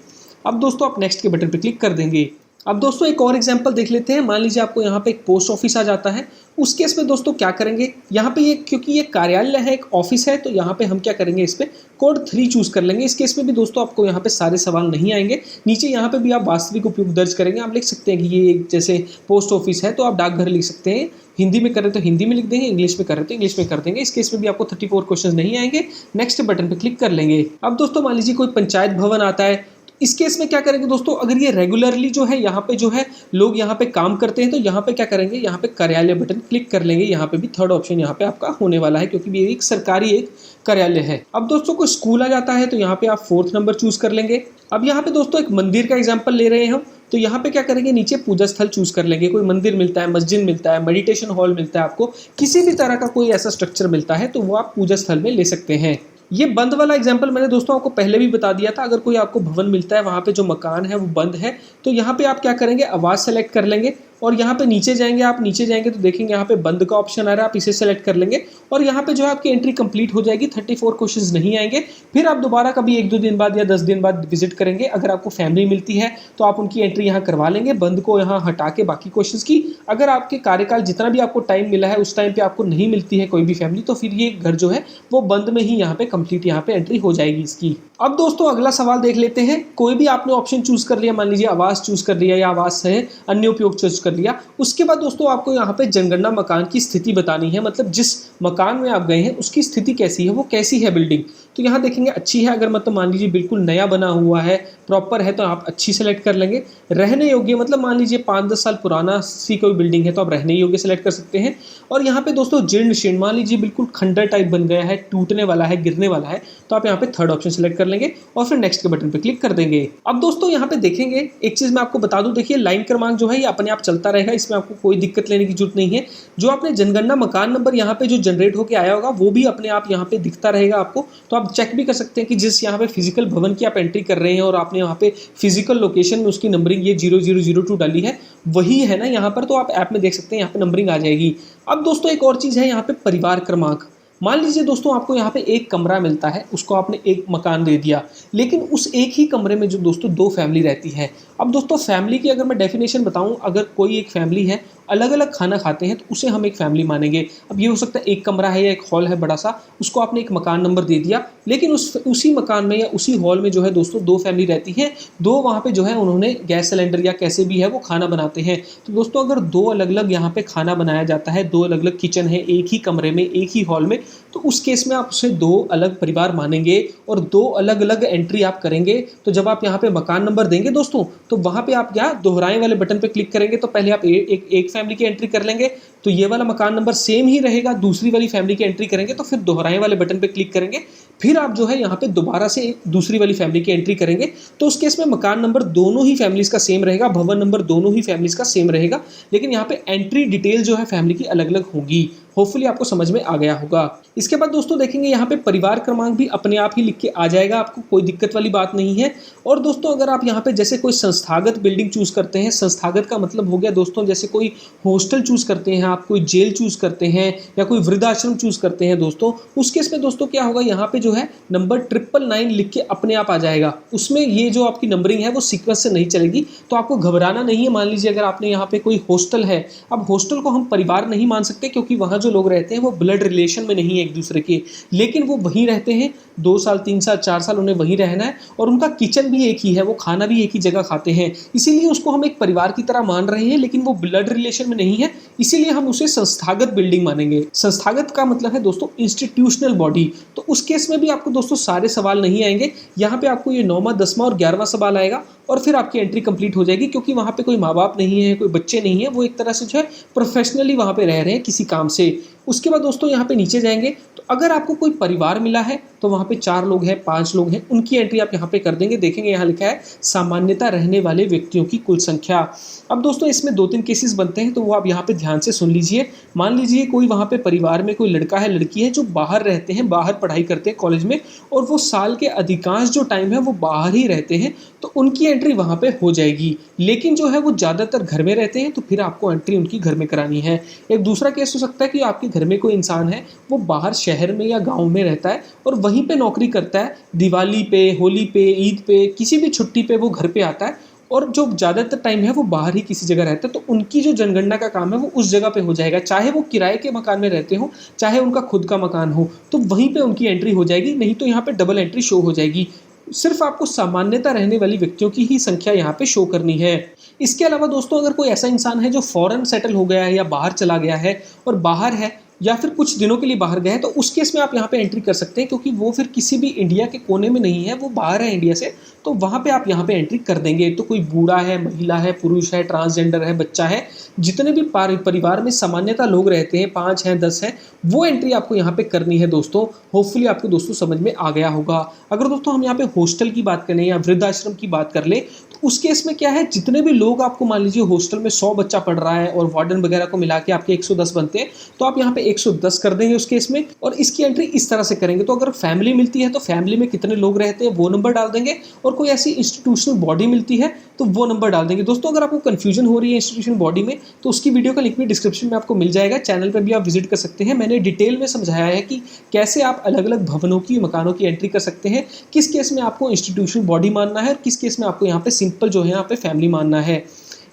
अब दोस्तों आप नेक्स्ट के बटन पे क्लिक कर देंगे। अब दोस्तों एक और एग्जांपल देख लेते हैं। मान लीजिए आपको यहाँ पे एक पोस्ट ऑफिस आ जाता है, उस केस में दोस्तों क्या करेंगे, यहाँ पे ये क्योंकि ये कार्यालय है, एक ऑफिस है, तो यहाँ पे हम क्या करेंगे, इस पे कोड 3 चूज कर लेंगे। इस केस में भी दोस्तों आपको यहाँ पे सारे सवाल नहीं आएंगे। नीचे यहाँ पे भी आप वास्तविक उपयोग दर्ज करेंगे। आप लिख सकते हैं कि ये जैसे पोस्ट ऑफिस है तो आप डाकघर लिख सकते हैं, हिंदी में कर रहे तो हिंदी में लिख देंगे, इंग्लिश में कर रहे तो इंग्लिश में कर देंगे। इस केस में भी आपको 34 क्वेश्चन नहीं आएंगे। नेक्स्ट बटन पे क्लिक कर लेंगे। अब दोस्तों मान लीजिए कोई पंचायत भवन आता है, इस केस में क्या करेंगे दोस्तों, अगर ये रेगुलरली जो है यहाँ पे जो है लोग यहाँ पे काम करते हैं तो यहाँ पे क्या करेंगे, यहाँ पे कार्यालय बटन क्लिक कर लेंगे। यहाँ पे भी थर्ड ऑप्शन यहाँ पे आपका होने वाला है क्योंकि ये एक सरकारी एक कार्यालय है। अब दोस्तों कोई स्कूल आ जाता है तो यहाँ पे आप 4th नंबर चूज कर लेंगे। अब यहाँ पे दोस्तों एक मंदिर का एग्जाम्पल ले रहे हैं हम, तो यहाँ पे क्या करेंगे, नीचे पूजा स्थल चूज कर लेंगे। कोई मंदिर मिलता है, मस्जिद मिलता है, मेडिटेशन हॉल मिलता है, आपको किसी भी तरह का कोई ऐसा स्ट्रक्चर मिलता है तो वो आप पूजा स्थल में ले सकते हैं। ये बंद वाला एग्जाम्पल मैंने दोस्तों आपको पहले भी बता दिया था। अगर कोई आपको भवन मिलता है, वहाँ पे जो मकान है वो बंद है, तो यहाँ पे आप क्या करेंगे, आवाज सेलेक्ट कर लेंगे और यहाँ पे नीचे जाएंगे। आप नीचे जाएंगे तो देखेंगे यहाँ पे बंद का ऑप्शन आ रहा है, आप इसे सेलेक्ट कर लेंगे और यहाँ पे जो है आपकी एंट्री कंप्लीट हो जाएगी। 34 क्वेश्चंस नहीं आएंगे। फिर आप दोबारा कभी 1-2 दिन बाद या 10 दिन बाद विजिट करेंगे। अगर आपको फैमिली मिलती है तो आप उनकी एंट्री यहाँ करवा लेंगे, बंद को यहाँ हटा के बाकी क्वेश्चंस की। अगर आपके कार्यकाल जितना भी आपको टाइम मिला है उस टाइम पे आपको नहीं मिलती है कोई भी फैमिली, तो फिर ये घर जो है वो बंद में ही यहाँ पे कंप्लीट यहाँ पे एंट्री हो जाएगी इसकी। अब दोस्तों अगला सवाल देख लेते हैं। कोई भी आपने ऑप्शन चूज कर लिया, मान लीजिए आवास चूज कर लिया या आवास है अन्य उपयोग चूज कर लिया। उसके बाद दोस्तों आपको यहाँ पे जनगणना मकान की स्थिति बतानी है, मतलब जिस मकान में आप गए हैं उसकी स्थिति कैसी है, वो कैसी है बिल्डिंग। तो यहाँ देखेंगे अच्छी है, अगर मतलब मान लीजिए बिल्कुल नया बना हुआ है, प्रॉपर है, तो आप अच्छी सेलेक्ट कर लेंगे। रहने योग्य मतलब मान लीजिए 5-10 साल पुराना सी कोई बिल्डिंग है तो आप रहने योग्य सेलेक्ट कर सकते हैं। और यहाँ पे दोस्तों जीर्ण शीर्ण, मान लीजिए बिल्कुल खंडर टाइप बन गया है, टूटने वाला है, गिरने वाला है, तो आप यहाँ पे थर्ड ऑप्शन सेलेक्ट कर लेंगे और फिर नेक्स्ट के बटन पे क्लिक कर देंगे। अब दोस्तों यहाँ पे देखेंगे एक चीज मैं आपको बता दूं, देखिए लाइन क्रमांक जो है ये अपने आप चलता रहेगा, इसमें आपको कोई दिक्कत लेने की जरूरत नहीं है। जो आपने जनगणना मकान नंबर यहाँ पे जो जनरेट होकर आया होगा वो भी अपने आप यहाँ पे दिखता रहेगा आपको। तो आप चेक भी कर सकते हैं कि जिस यहाँ पे फिजिकल भवन की आप एंट्री कर रहे हैं और आपने यहाँ पे फिजिकल लोकेशन में उसकी नंबरिंग ये 0002 डाली है, वही है ना यहाँ पर, तो आप ऐप में देख सकते हैं यहाँ पे नंबरिंग आ जाएगी। अब दोस्तों एक और चीज है यहाँ पे परिवार क्रमांक। मान लीजिए दोस्तों आपको यहाँ पे एक कमरा मिलता है, उसको आपने एक मकान दे दिया, लेकिन उस एक ही कमरे में जो दोस्तों 2 फैमिली रहती है। अब दोस्तों फैमिली की अगर मैं डेफिनेशन बताऊं, अगर कोई एक फैमिली है अलग अलग खाना खाते हैं तो उसे हम एक फैमिली मानेंगे। अब ये हो सकता है एक कमरा है या एक हॉल है बड़ा सा, उसको आपने एक मकान नंबर दे दिया, लेकिन उसी मकान में या उसी हॉल में जो है दोस्तों 2 फैमिली रहती है, 2 वहाँ पे जो है उन्होंने गैस सिलेंडर या कैसे भी है वो खाना बनाते हैं। तो दोस्तों अगर 2 अलग अलग यहाँ पे खाना बनाया जाता है, 2 अलग अलग किचन है एक ही कमरे में एक ही हॉल में, तो उस केस में आप उसे 2 अलग परिवार मानेंगे और 2 अलग अलग एंट्री आप करेंगे। तो जब आप यहाँ पे मकान नंबर देंगे दोस्तों, तो वहाँ पे आप यहाँ दोहराए वाले बटन पे क्लिक करेंगे तो पहले आप एक फैमिली की एंट्री कर लेंगे, तो ये वाला मकान नंबर सेम ही रहेगा। दूसरी वाली फैमिली की एंट्री करेंगे तो फिर दोहराए वाले बटन पे क्लिक करेंगे, फिर आप जो है यहाँ पे दोबारा से दूसरी वाली फैमिली की एंट्री करेंगे। तो उस केस में मकान नंबर दोनों ही फैमिलीज का सेम रहेगा, भवन नंबर दोनों ही फैमिलीज का सेम रहेगा, लेकिन यहाँ पे एंट्री डिटेल जो है फैमिली की अलग अलग होगी। होपफुली आपको समझ में आ गया होगा। इसके बाद दोस्तों देखेंगे यहाँ पे परिवार क्रमांक भी अपने आप ही लिख के आ जाएगा, आपको कोई दिक्कत वाली बात नहीं है। और दोस्तों अगर आप यहाँ पे जैसे कोई संस्थागत बिल्डिंग चूज करते हैं, संस्थागत का मतलब हो गया दोस्तों जैसे कोई हॉस्टल चूज करते हैं, आप कोई जेल चूज करते हैं या कोई वृद्धाश्रम चूज करते हैं दोस्तों, उस केस में दोस्तों क्या होगा, यहाँ पे जो है नंबर 999 लिख के अपने आप आ जाएगा। उसमें ये जो आपकी नंबरिंग है वो सीक्वेंस से नहीं चलेगी, तो आपको घबराना नहीं है। मान लीजिए अगर आपने यहाँ पे कोई हॉस्टल है, अब हॉस्टल को हम परिवार नहीं मान सकते क्योंकि वहाँ जो लोग रहते हैं वो ब्लड रिलेशन में नहीं है एक दूसरे के, लेकिन वो वहीं रहते हैं 2 साल 3 साल 4 साल उन्हें वहीं रहना है और उनका किचन भी एक ही है, वो खाना भी एक ही जगह खाते हैं, इसीलिए उसको हम एक परिवार की तरह मान रहे हैं, लेकिन वो ब्लड रिलेशन में नहीं है, इसीलिए हम उसे संस्थागत बिल्डिंग मानेंगे। संस्थागत का मतलब है दोस्तों इंस्टीट्यूशनल बॉडी। तो उस केस में भी आपको दोस्तों सारे सवाल नहीं आएंगे, यहाँ पे आपको ये 9वां 10वां और 11वां सवाल आएगा और फिर आपकी एंट्री कंप्लीट हो जाएगी, क्योंकि वहाँ पे कोई माँ बाप नहीं है, कोई बच्चे नहीं है, वो एक तरह से जो है प्रोफेशनली वहाँ पे रह रहे हैं किसी काम से। उसके बाद दोस्तों यहाँ पे नीचे जाएंगे तो अगर आपको कोई परिवार मिला है तो वहाँ पे 4 लोग हैं 5 लोग हैं, उनकी एंट्री आप यहाँ पे कर देंगे। देखेंगे यहाँ लिखा है सामान्यता रहने वाले व्यक्तियों की कुल संख्या। अब दोस्तों इसमें 2-3 केसेस बनते हैं, तो वो आप यहाँ पे ध्यान से सुन लीजिए। मान लीजिए कोई वहाँ पे परिवार में कोई लड़का है लड़की है जो बाहर रहते हैं, बाहर पढ़ाई करते हैं कॉलेज में, और वो साल के अधिकांश जो टाइम है वो बाहर ही रहते हैं, तो उनकी एंट्री वहाँ पे हो जाएगी। लेकिन जो है वो ज़्यादातर घर में रहते हैं, तो फिर आपको एंट्री उनकी घर में करानी है। एक दूसरा केस हो सकता है कि आपके घर में कोई इंसान है, वो बाहर शहर में या गाँव में रहता है और वहीं पर नौकरी करता है, दिवाली पे, होली पे, ईद पे, किसी भी छुट्टी पे वो घर पे आता है, और जो ज़्यादातर टाइम है वो बाहर ही किसी जगह रहता है, तो उनकी जो जनगणना का काम है वो उस जगह पे हो जाएगा, चाहे वो किराए के मकान में रहते हो चाहे उनका खुद का मकान हो, तो वहीं पे उनकी एंट्री हो जाएगी। नहीं तो यहाँ पे डबल एंट्री शो हो जाएगी। सिर्फ आपको सामान्यता रहने वाली व्यक्तियों की ही संख्या यहाँ पे शो करनी है। इसके अलावा दोस्तों अगर कोई ऐसा इंसान है जो फॉरेन सेटल हो गया है या बाहर चला गया है और बाहर है, या फिर कुछ दिनों के लिए बाहर गए हैं, तो उस केस में आप यहाँ पे एंट्री कर सकते हैं, क्योंकि वो फिर किसी भी इंडिया के कोने में नहीं है, वो बाहर है इंडिया से, तो वहाँ पे आप यहाँ पे एंट्री कर देंगे। तो कोई बूढ़ा है, महिला है, पुरुष है, ट्रांसजेंडर है, बच्चा है, जितने भी परिवार में सामान्यतः लोग रहते हैं, 5 हैं, 10 हैं, वो एंट्री आपको यहाँ पे करनी है दोस्तों। होपफुली आपको दोस्तों समझ में आ गया होगा। अगर दोस्तों हम यहाँ पे हॉस्टल की बात करें या वृद्धाश्रम की बात कर ले, तो उस केस में क्या है, जितने भी लोग आपको मान लीजिए हॉस्टल में 100 बच्चा पढ़ रहा है और वार्डन वगैरह को मिला के आपके 110 बनते हैं, तो आप यहाँ पे 110 कर देंगे उस केस में, और इसकी एंट्री इस तरह से करेंगे। तो अगर फैमिली मिलती है तो फैमिली में कितने लोग रहते हैं वो नंबर डाल देंगे, और कोई ऐसी इंस्टीट्यूशनल बॉडी मिलती है तो वो नंबर डाल देंगे। दोस्तों अगर आपको कंफ्यूजन हो रही है इंस्टीट्यूशन बॉडी में, तो उसकी वीडियो का लिंक भी डिस्क्रिप्शन में आपको मिल जाएगा, चैनल पर भी आप विजिट कर सकते हैं। मैंने डिटेल में समझाया है कि कैसे आप अलग अलग भवनों की, मकानों की एंट्री कर सकते हैं, किस केस में आपको इंस्टीट्यूशनल बॉडी मानना है और किस केस में आपको यहाँ पे सिंपल जो है यहाँ पे फैमिली मानना है।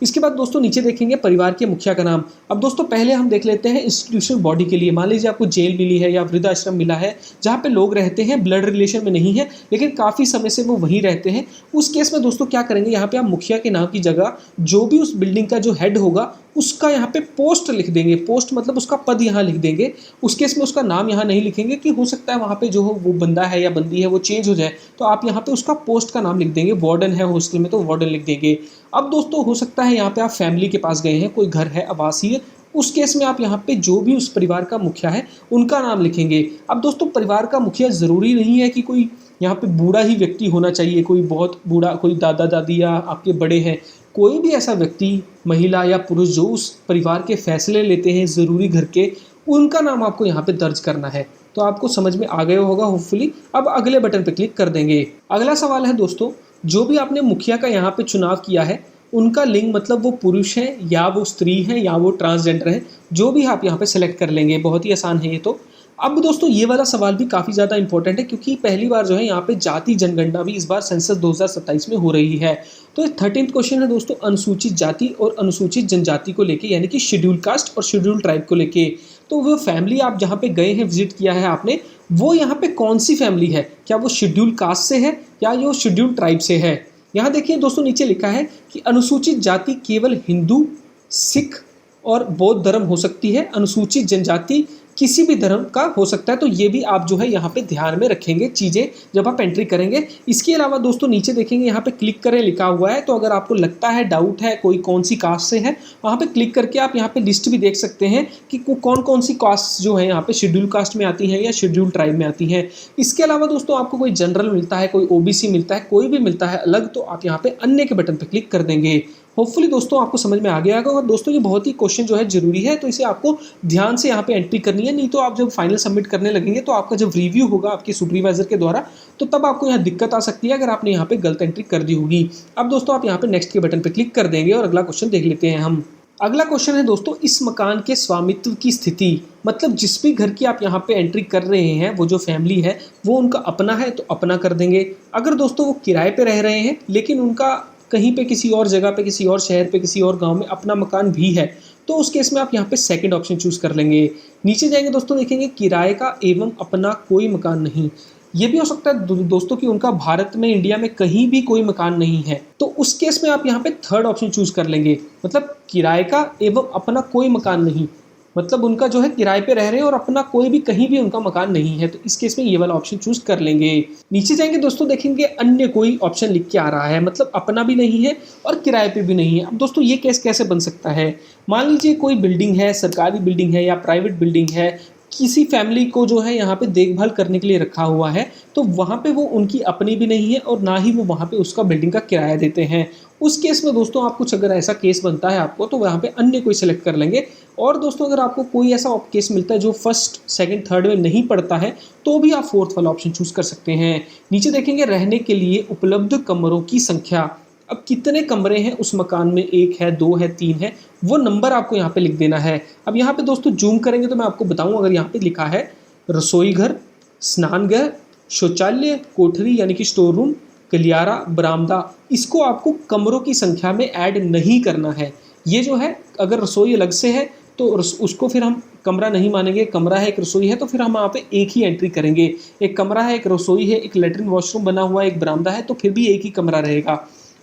इसके बाद दोस्तों नीचे देखेंगे परिवार के मुखिया का नाम। अब दोस्तों पहले हम देख लेते हैं इंस्टीट्यूशनल बॉडी के लिए। मान लीजिए आपको जेल मिली है या वृद्धाश्रम मिला है जहाँ पे लोग रहते हैं, ब्लड रिलेशन में नहीं है लेकिन काफ़ी समय से वो वहीं रहते हैं, उस केस में दोस्तों क्या करेंगे, यहाँ पे आप मुखिया के नाम की जगह जो भी उस बिल्डिंग का जो हेड होगा उसका यहाँ पे पोस्ट लिख देंगे। पोस्ट मतलब उसका पद यहाँ लिख देंगे। उस केस में उसका नाम यहाँ नहीं लिखेंगे कि हो सकता है वहाँ पे जो हो वो बंदा है या बंदी है वो चेंज हो जाए, तो आप यहाँ पे उसका पोस्ट का नाम लिख देंगे। वार्डन है हॉस्टल में तो वार्डन लिख देंगे। अब दोस्तों हो सकता है यहाँ पे आप फैमिली के पास गए हैं, कोई घर है आवासीय, उस केस में आप यहाँ पे जो भी उस परिवार का मुखिया है उनका नाम लिखेंगे। अब दोस्तों परिवार का मुखिया ज़रूरी नहीं है कि कोई यहाँ पे बूढ़ा ही व्यक्ति होना चाहिए, कोई बहुत बूढ़ा, कोई दादा दादी या आपके बड़े हैं, कोई भी ऐसा व्यक्ति, महिला या पुरुष जो उस परिवार के फैसले लेते हैं ज़रूरी घर के, उनका नाम आपको यहाँ पे दर्ज करना है। तो आपको समझ में आ गया होगा होपफुली। अब अगले बटन पे क्लिक कर देंगे। अगला सवाल है दोस्तों, जो भी आपने मुखिया का यहाँ पे चुनाव किया है उनका लिंग, मतलब वो पुरुष है या वो स्त्री है या वो ट्रांसजेंडर है, जो भी आप यहाँ पे सेलेक्ट कर लेंगे। बहुत ही आसान है ये तो। अब दोस्तों ये वाला सवाल भी काफ़ी ज़्यादा इंपॉर्टेंट है, क्योंकि पहली बार जो है यहाँ पे जाति जनगणना भी इस बार सेंसस 2027 में हो रही है। तो 13th क्वेश्चन है दोस्तों अनुसूचित जाति और अनुसूचित जनजाति को लेके, यानी कि शेड्यूल कास्ट और शेड्यूल ट्राइब को लेके। तो वो फैमिली आप जहाँ पे गए हैं, विजिट किया है आपने, वो यहाँ पे कौन सी फैमिली है, क्या वो शेड्यूल कास्ट से है या ये शेड्यूल ट्राइब से है। यहाँ देखिए दोस्तों नीचे लिखा है कि अनुसूचित जाति केवल हिंदू, सिख और बौद्ध धर्म हो सकती है, अनुसूचित जनजाति किसी भी धर्म का हो सकता है। तो ये भी आप जो है यहाँ पे ध्यान में रखेंगे चीज़ें जब आप एंट्री करेंगे। इसके अलावा दोस्तों नीचे देखेंगे यहाँ पे क्लिक करें लिखा हुआ है, तो अगर आपको लगता है, डाउट है कोई कौन सी कास्ट से है, वहाँ पे क्लिक करके आप यहाँ पे लिस्ट भी देख सकते हैं कि कौन कौन सी कास्ट जो है यहाँ पे शेड्यूल कास्ट में आती है या शेड्यूल ट्राइब में आती है। इसके अलावा दोस्तों आपको कोई जनरल मिलता है, कोई OBC मिलता है, कोई भी मिलता है अलग, तो आप यहाँ पे अन्य के बटन पर क्लिक कर देंगे। होपफुली दोस्तों आपको समझ में आ गया होगा। और दोस्तों ये बहुत ही क्वेश्चन जो है जरूरी है, तो इसे आपको ध्यान से यहाँ पे एंट्री करनी है, नहीं तो आप जब फाइनल सबमिट करने लगेंगे तो आपका जब रिव्यू होगा आपके सुपरवाइजर के द्वारा, तो तब आपको यहाँ दिक्कत आ सकती है अगर आपने यहाँ पे गलत एंट्री कर दी होगी। अब दोस्तों आप यहाँ पे नेक्स्ट के बटन पे क्लिक कर देंगे और अगला क्वेश्चन देख लेते हैं हम। अगला क्वेश्चन है दोस्तों इस मकान के स्वामित्व की स्थिति, मतलब जिस भी घर की आप यहाँ पे एंट्री कर रहे हैं, वो जो फैमिली है वो उनका अपना है तो अपना कर देंगे। अगर दोस्तों वो किराए पे रह रहे हैं लेकिन उनका कहीं पे किसी और जगह पे, किसी और शहर पे, किसी और गांव में अपना मकान भी है, तो उस केस में आप यहाँ पे सेकंड ऑप्शन चूज कर लेंगे। नीचे जाएंगे दोस्तों देखेंगे किराए का एवं अपना कोई मकान नहीं। ये भी हो सकता है दोस्तों कि उनका भारत में, इंडिया में कहीं भी कोई मकान नहीं है, तो उस केस में आप यहाँ पे थर्ड ऑप्शन चूज कर लेंगे। मतलब किराए का एवं अपना कोई मकान नहीं, मतलब उनका जो है किराए पे रह रहे हैं और अपना कोई भी कहीं भी उनका मकान नहीं है, तो इस केस में ये वाला ऑप्शन चूज कर लेंगे। नीचे जाएंगे दोस्तों देखेंगे अन्य कोई ऑप्शन लिख के आ रहा है, मतलब अपना भी नहीं है और किराए पे भी नहीं है। अब दोस्तों ये केस कैसे बन सकता है, मान लीजिए कोई बिल्डिंग है, सरकारी बिल्डिंग है या प्राइवेट बिल्डिंग है, किसी फैमिली को जो है यहाँ पे देखभाल करने के लिए रखा हुआ है, तो वहाँ पे वो उनकी अपनी भी नहीं है और ना ही वो वहाँ पे उसका बिल्डिंग का किराया देते हैं। उस केस में दोस्तों आप कुछ अगर ऐसा केस बनता है आपको, तो वहाँ पे अन्य कोई सिलेक्ट कर लेंगे। और दोस्तों अगर आपको कोई ऐसा केस मिलता है जो फर्स्ट, सेकंड, थर्ड में नहीं पड़ता है, तो भी आप फोर्थ वाला ऑप्शन चूज कर सकते हैं। नीचे देखेंगे रहने के लिए उपलब्ध कमरों की संख्या। अब कितने कमरे हैं उस मकान में, 1 है, 2 है, 3 है, वो नंबर आपको यहाँ पे लिख देना है। अब यहाँ पे दोस्तों जूम करेंगे तो मैं आपको बताऊँ, अगर यहाँ पे लिखा है रसोई घर, स्नानघर, शौचालय, कोठरी यानी कि स्टोर रूम, गलियारा, बरामदा, इसको आपको कमरों की संख्या में ऐड नहीं करना है। ये जो है अगर रसोई अलग से है तो उसको फिर हम कमरा नहीं मानेंगे, कमरा है एक रसोई है तो फिर हम वहाँ पे एक ही एंट्री करेंगे। एक कमरा है, एक रसोई है, एक लेटरिन वॉशरूम बना हुआ है, एक बरामदा है, तो फिर भी एक ही कमरा रहेगा।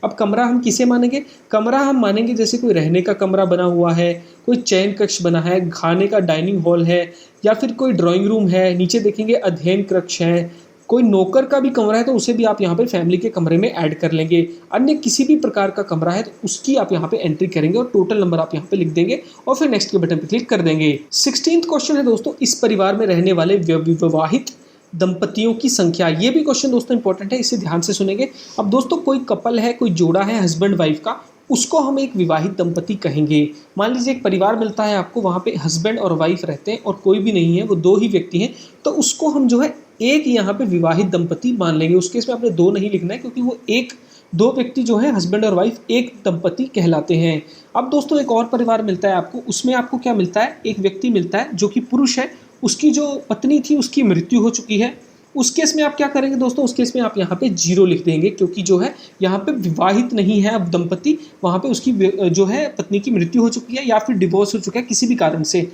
अब कमरा हम किसे मानेंगे? कमरा हम मानेंगे जैसे कोई रहने का कमरा बना हुआ है, कोई शयन कक्ष बना है, खाने का डाइनिंग हॉल है, या फिर कोई ड्राइंग रूम है, नीचे देखेंगे अध्ययन कक्ष है, कोई नौकर का भी कमरा है तो उसे भी आप यहाँ पे फैमिली के कमरे में ऐड कर लेंगे। अन्य किसी भी प्रकार का कमरा है तो उसकी आप यहाँ पे एंट्री करेंगे और टोटल नंबर आप यहाँ पे लिख देंगे और फिर नेक्स्ट के बटन पे क्लिक कर देंगे। 16th क्वेश्चन है दोस्तों, इस परिवार में रहने वाले विवाहित दंपतियों की संख्या। ये भी क्वेश्चन दोस्तों इंपॉर्टेंट है, इसे ध्यान से सुनेंगे। अब दोस्तों कोई कपल है, कोई जोड़ा है हस्बैंड वाइफ का, उसको हम एक विवाहित दंपति कहेंगे। मान लीजिए एक परिवार मिलता है आपको, वहाँ पे हस्बैंड और वाइफ रहते हैं और कोई भी नहीं है, वो दो ही व्यक्ति हैं, तो उसको हम जो है एक यहाँ पे विवाहित दंपति मान लेंगे। उस केस में आपने दो नहीं लिखना है क्योंकि वो दो व्यक्ति जो है हस्बैंड और वाइफ एक दंपति कहलाते हैं। अब दोस्तों एक और परिवार मिलता है आपको, उसमें आपको क्या मिलता है? एक व्यक्ति मिलता है जो कि पुरुष है, उसकी जो पत्नी थी उसकी मृत्यु हो चुकी है। उस केस में आप क्या करेंगे दोस्तों? उस केस में आप यहाँ पे 0 लिख देंगे क्योंकि जो है यहाँ पे विवाहित नहीं है अब दंपति, वहाँ पे उसकी जो है पत्नी की मृत्यु हो चुकी है या फिर डिवोर्स हो चुका है किसी भी कारण से।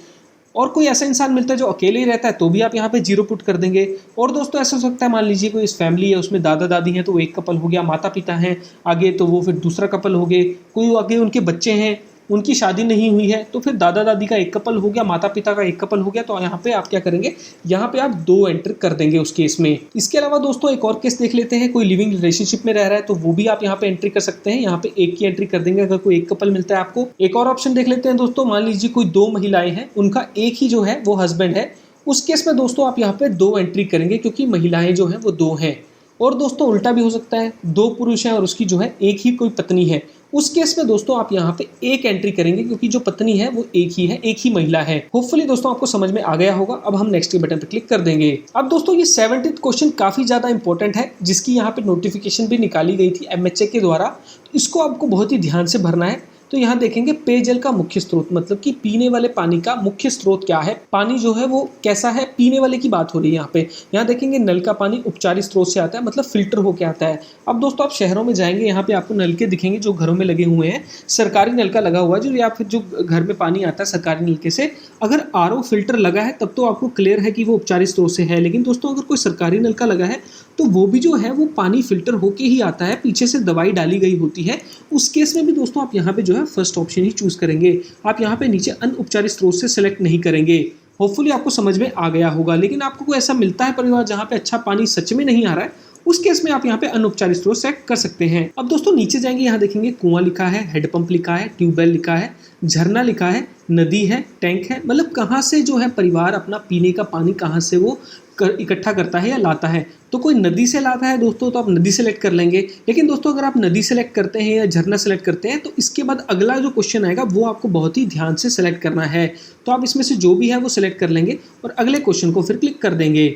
और कोई ऐसा इंसान मिलता है जो अकेले ही रहता है तो भी आप यहाँ पे 0 पुट कर देंगे। और दोस्तों ऐसा हो सकता है, मान लीजिए कोई इस फैमिली है उसमें दादा दादी हैं तो वो एक कपल हो गया, माता पिता हैं आगे तो वो फिर दूसरा कपल हो गए, कोई आगे उनके बच्चे हैं उनकी शादी नहीं हुई है तो फिर दादा दादी का एक कपल हो गया, माता पिता का एक कपल हो गया। तो यहाँ पे आप क्या करेंगे? यहाँ पे आप 2 एंटर कर देंगे उस केस में। इसके अलावा दोस्तों एक और केस देख लेते हैं, कोई लिविंग रिलेशनशिप में रह रहा है तो वो भी आप यहाँ पे एंट्री कर सकते हैं। यहाँ पे 1 की एंट्री कर देंगे अगर कोई एक कपल मिलता है आपको। एक और ऑप्शन देख लेते हैं दोस्तों, मान लीजिए कोई 2 महिलाएं हैं, उनका एक ही जो है वो हस्बैंड है, उस केस में दोस्तों आप यहाँ पे 2 एंट्री करेंगे क्योंकि महिलाएं जो हैं वो 2 हैं। और दोस्तों उल्टा भी हो सकता है, 2 पुरुष हैं और उसकी जो है एक ही कोई पत्नी है, उस केस में दोस्तों आप यहाँ पे 1 एंट्री करेंगे क्योंकि जो पत्नी है वो एक ही है, एक ही महिला है। होपफुली दोस्तों आपको समझ में आ गया होगा। अब हम नेक्स्ट के बटन पर क्लिक कर देंगे। अब दोस्तों ये 70th क्वेश्चन काफी ज्यादा इंपॉर्टेंट है, जिसकी यहाँ पे नोटिफिकेशन भी निकाली गई थी MHA के द्वारा। इसको आपको बहुत ही ध्यान से भरना है। तो यहाँ देखेंगे पेयजल का मुख्य स्रोत, मतलब कि पीने वाले पानी का मुख्य स्रोत क्या है, पानी जो है वो कैसा है, पीने वाले की बात हो रही है यहाँ पे। यहाँ देखेंगे नल का पानी उपचारित स्रोत से आता है, मतलब फिल्टर होके आता है। अब दोस्तों आप शहरों में जाएंगे, यहाँ पे आपको नलके दिखेंगे जो घरों में लगे हुए हैं, सरकारी नलका लगा हुआ है जो, या फिर जो घर में पानी आता है सरकारी नलके से। अगर RO फिल्टर लगा है तब तो आपको क्लियर है कि वो उपचारित स्रोत से है, लेकिन दोस्तों अगर कोई सरकारी नलका लगा है तो वो भी जो है वो पानी फिल्टर होके ही आता है, पीछे से दवाई डाली गई होती है। उस केस में भी दोस्तों आप यहाँ पे जो है फर्स्ट ऑप्शन ही चूज करेंगे। आप यहाँ पे नीचे अनउपचारित स्रोत से सिलेक्ट नहीं करेंगे। होपफुली आपको समझ में आ गया होगा। लेकिन आपको कोई ऐसा मिलता है परिवार जहाँ पे अच्छा पानी सच में नहीं आ रहा है, उस केस में आप यहाँ पे अनउपचारित स्रोत सेलेक्ट कर सकते हैं। अब दोस्तों नीचे जाएंगे, यहाँ देखेंगे कुआं लिखा है, हेडपंप लिखा है, ट्यूबवेल लिखा है, झरना लिखा है, नदी है, टैंक है, मतलब कहाँ से जो है परिवार अपना पीने का पानी कहाँ से वो इकट्ठा करता है या लाता है। तो कोई नदी से लाता है दोस्तों तो आप नदी सेलेक्ट कर लेंगे। लेकिन दोस्तों अगर आप नदी सेलेक्ट करते हैं या झरना सेलेक्ट करते हैं तो इसके बाद अगला जो क्वेश्चन आएगा वो आपको बहुत ही ध्यान से सेलेक्ट करना है। तो आप इसमें से जो भी है वो सिलेक्ट कर लेंगे और अगले क्वेश्चन को फिर क्लिक कर देंगे।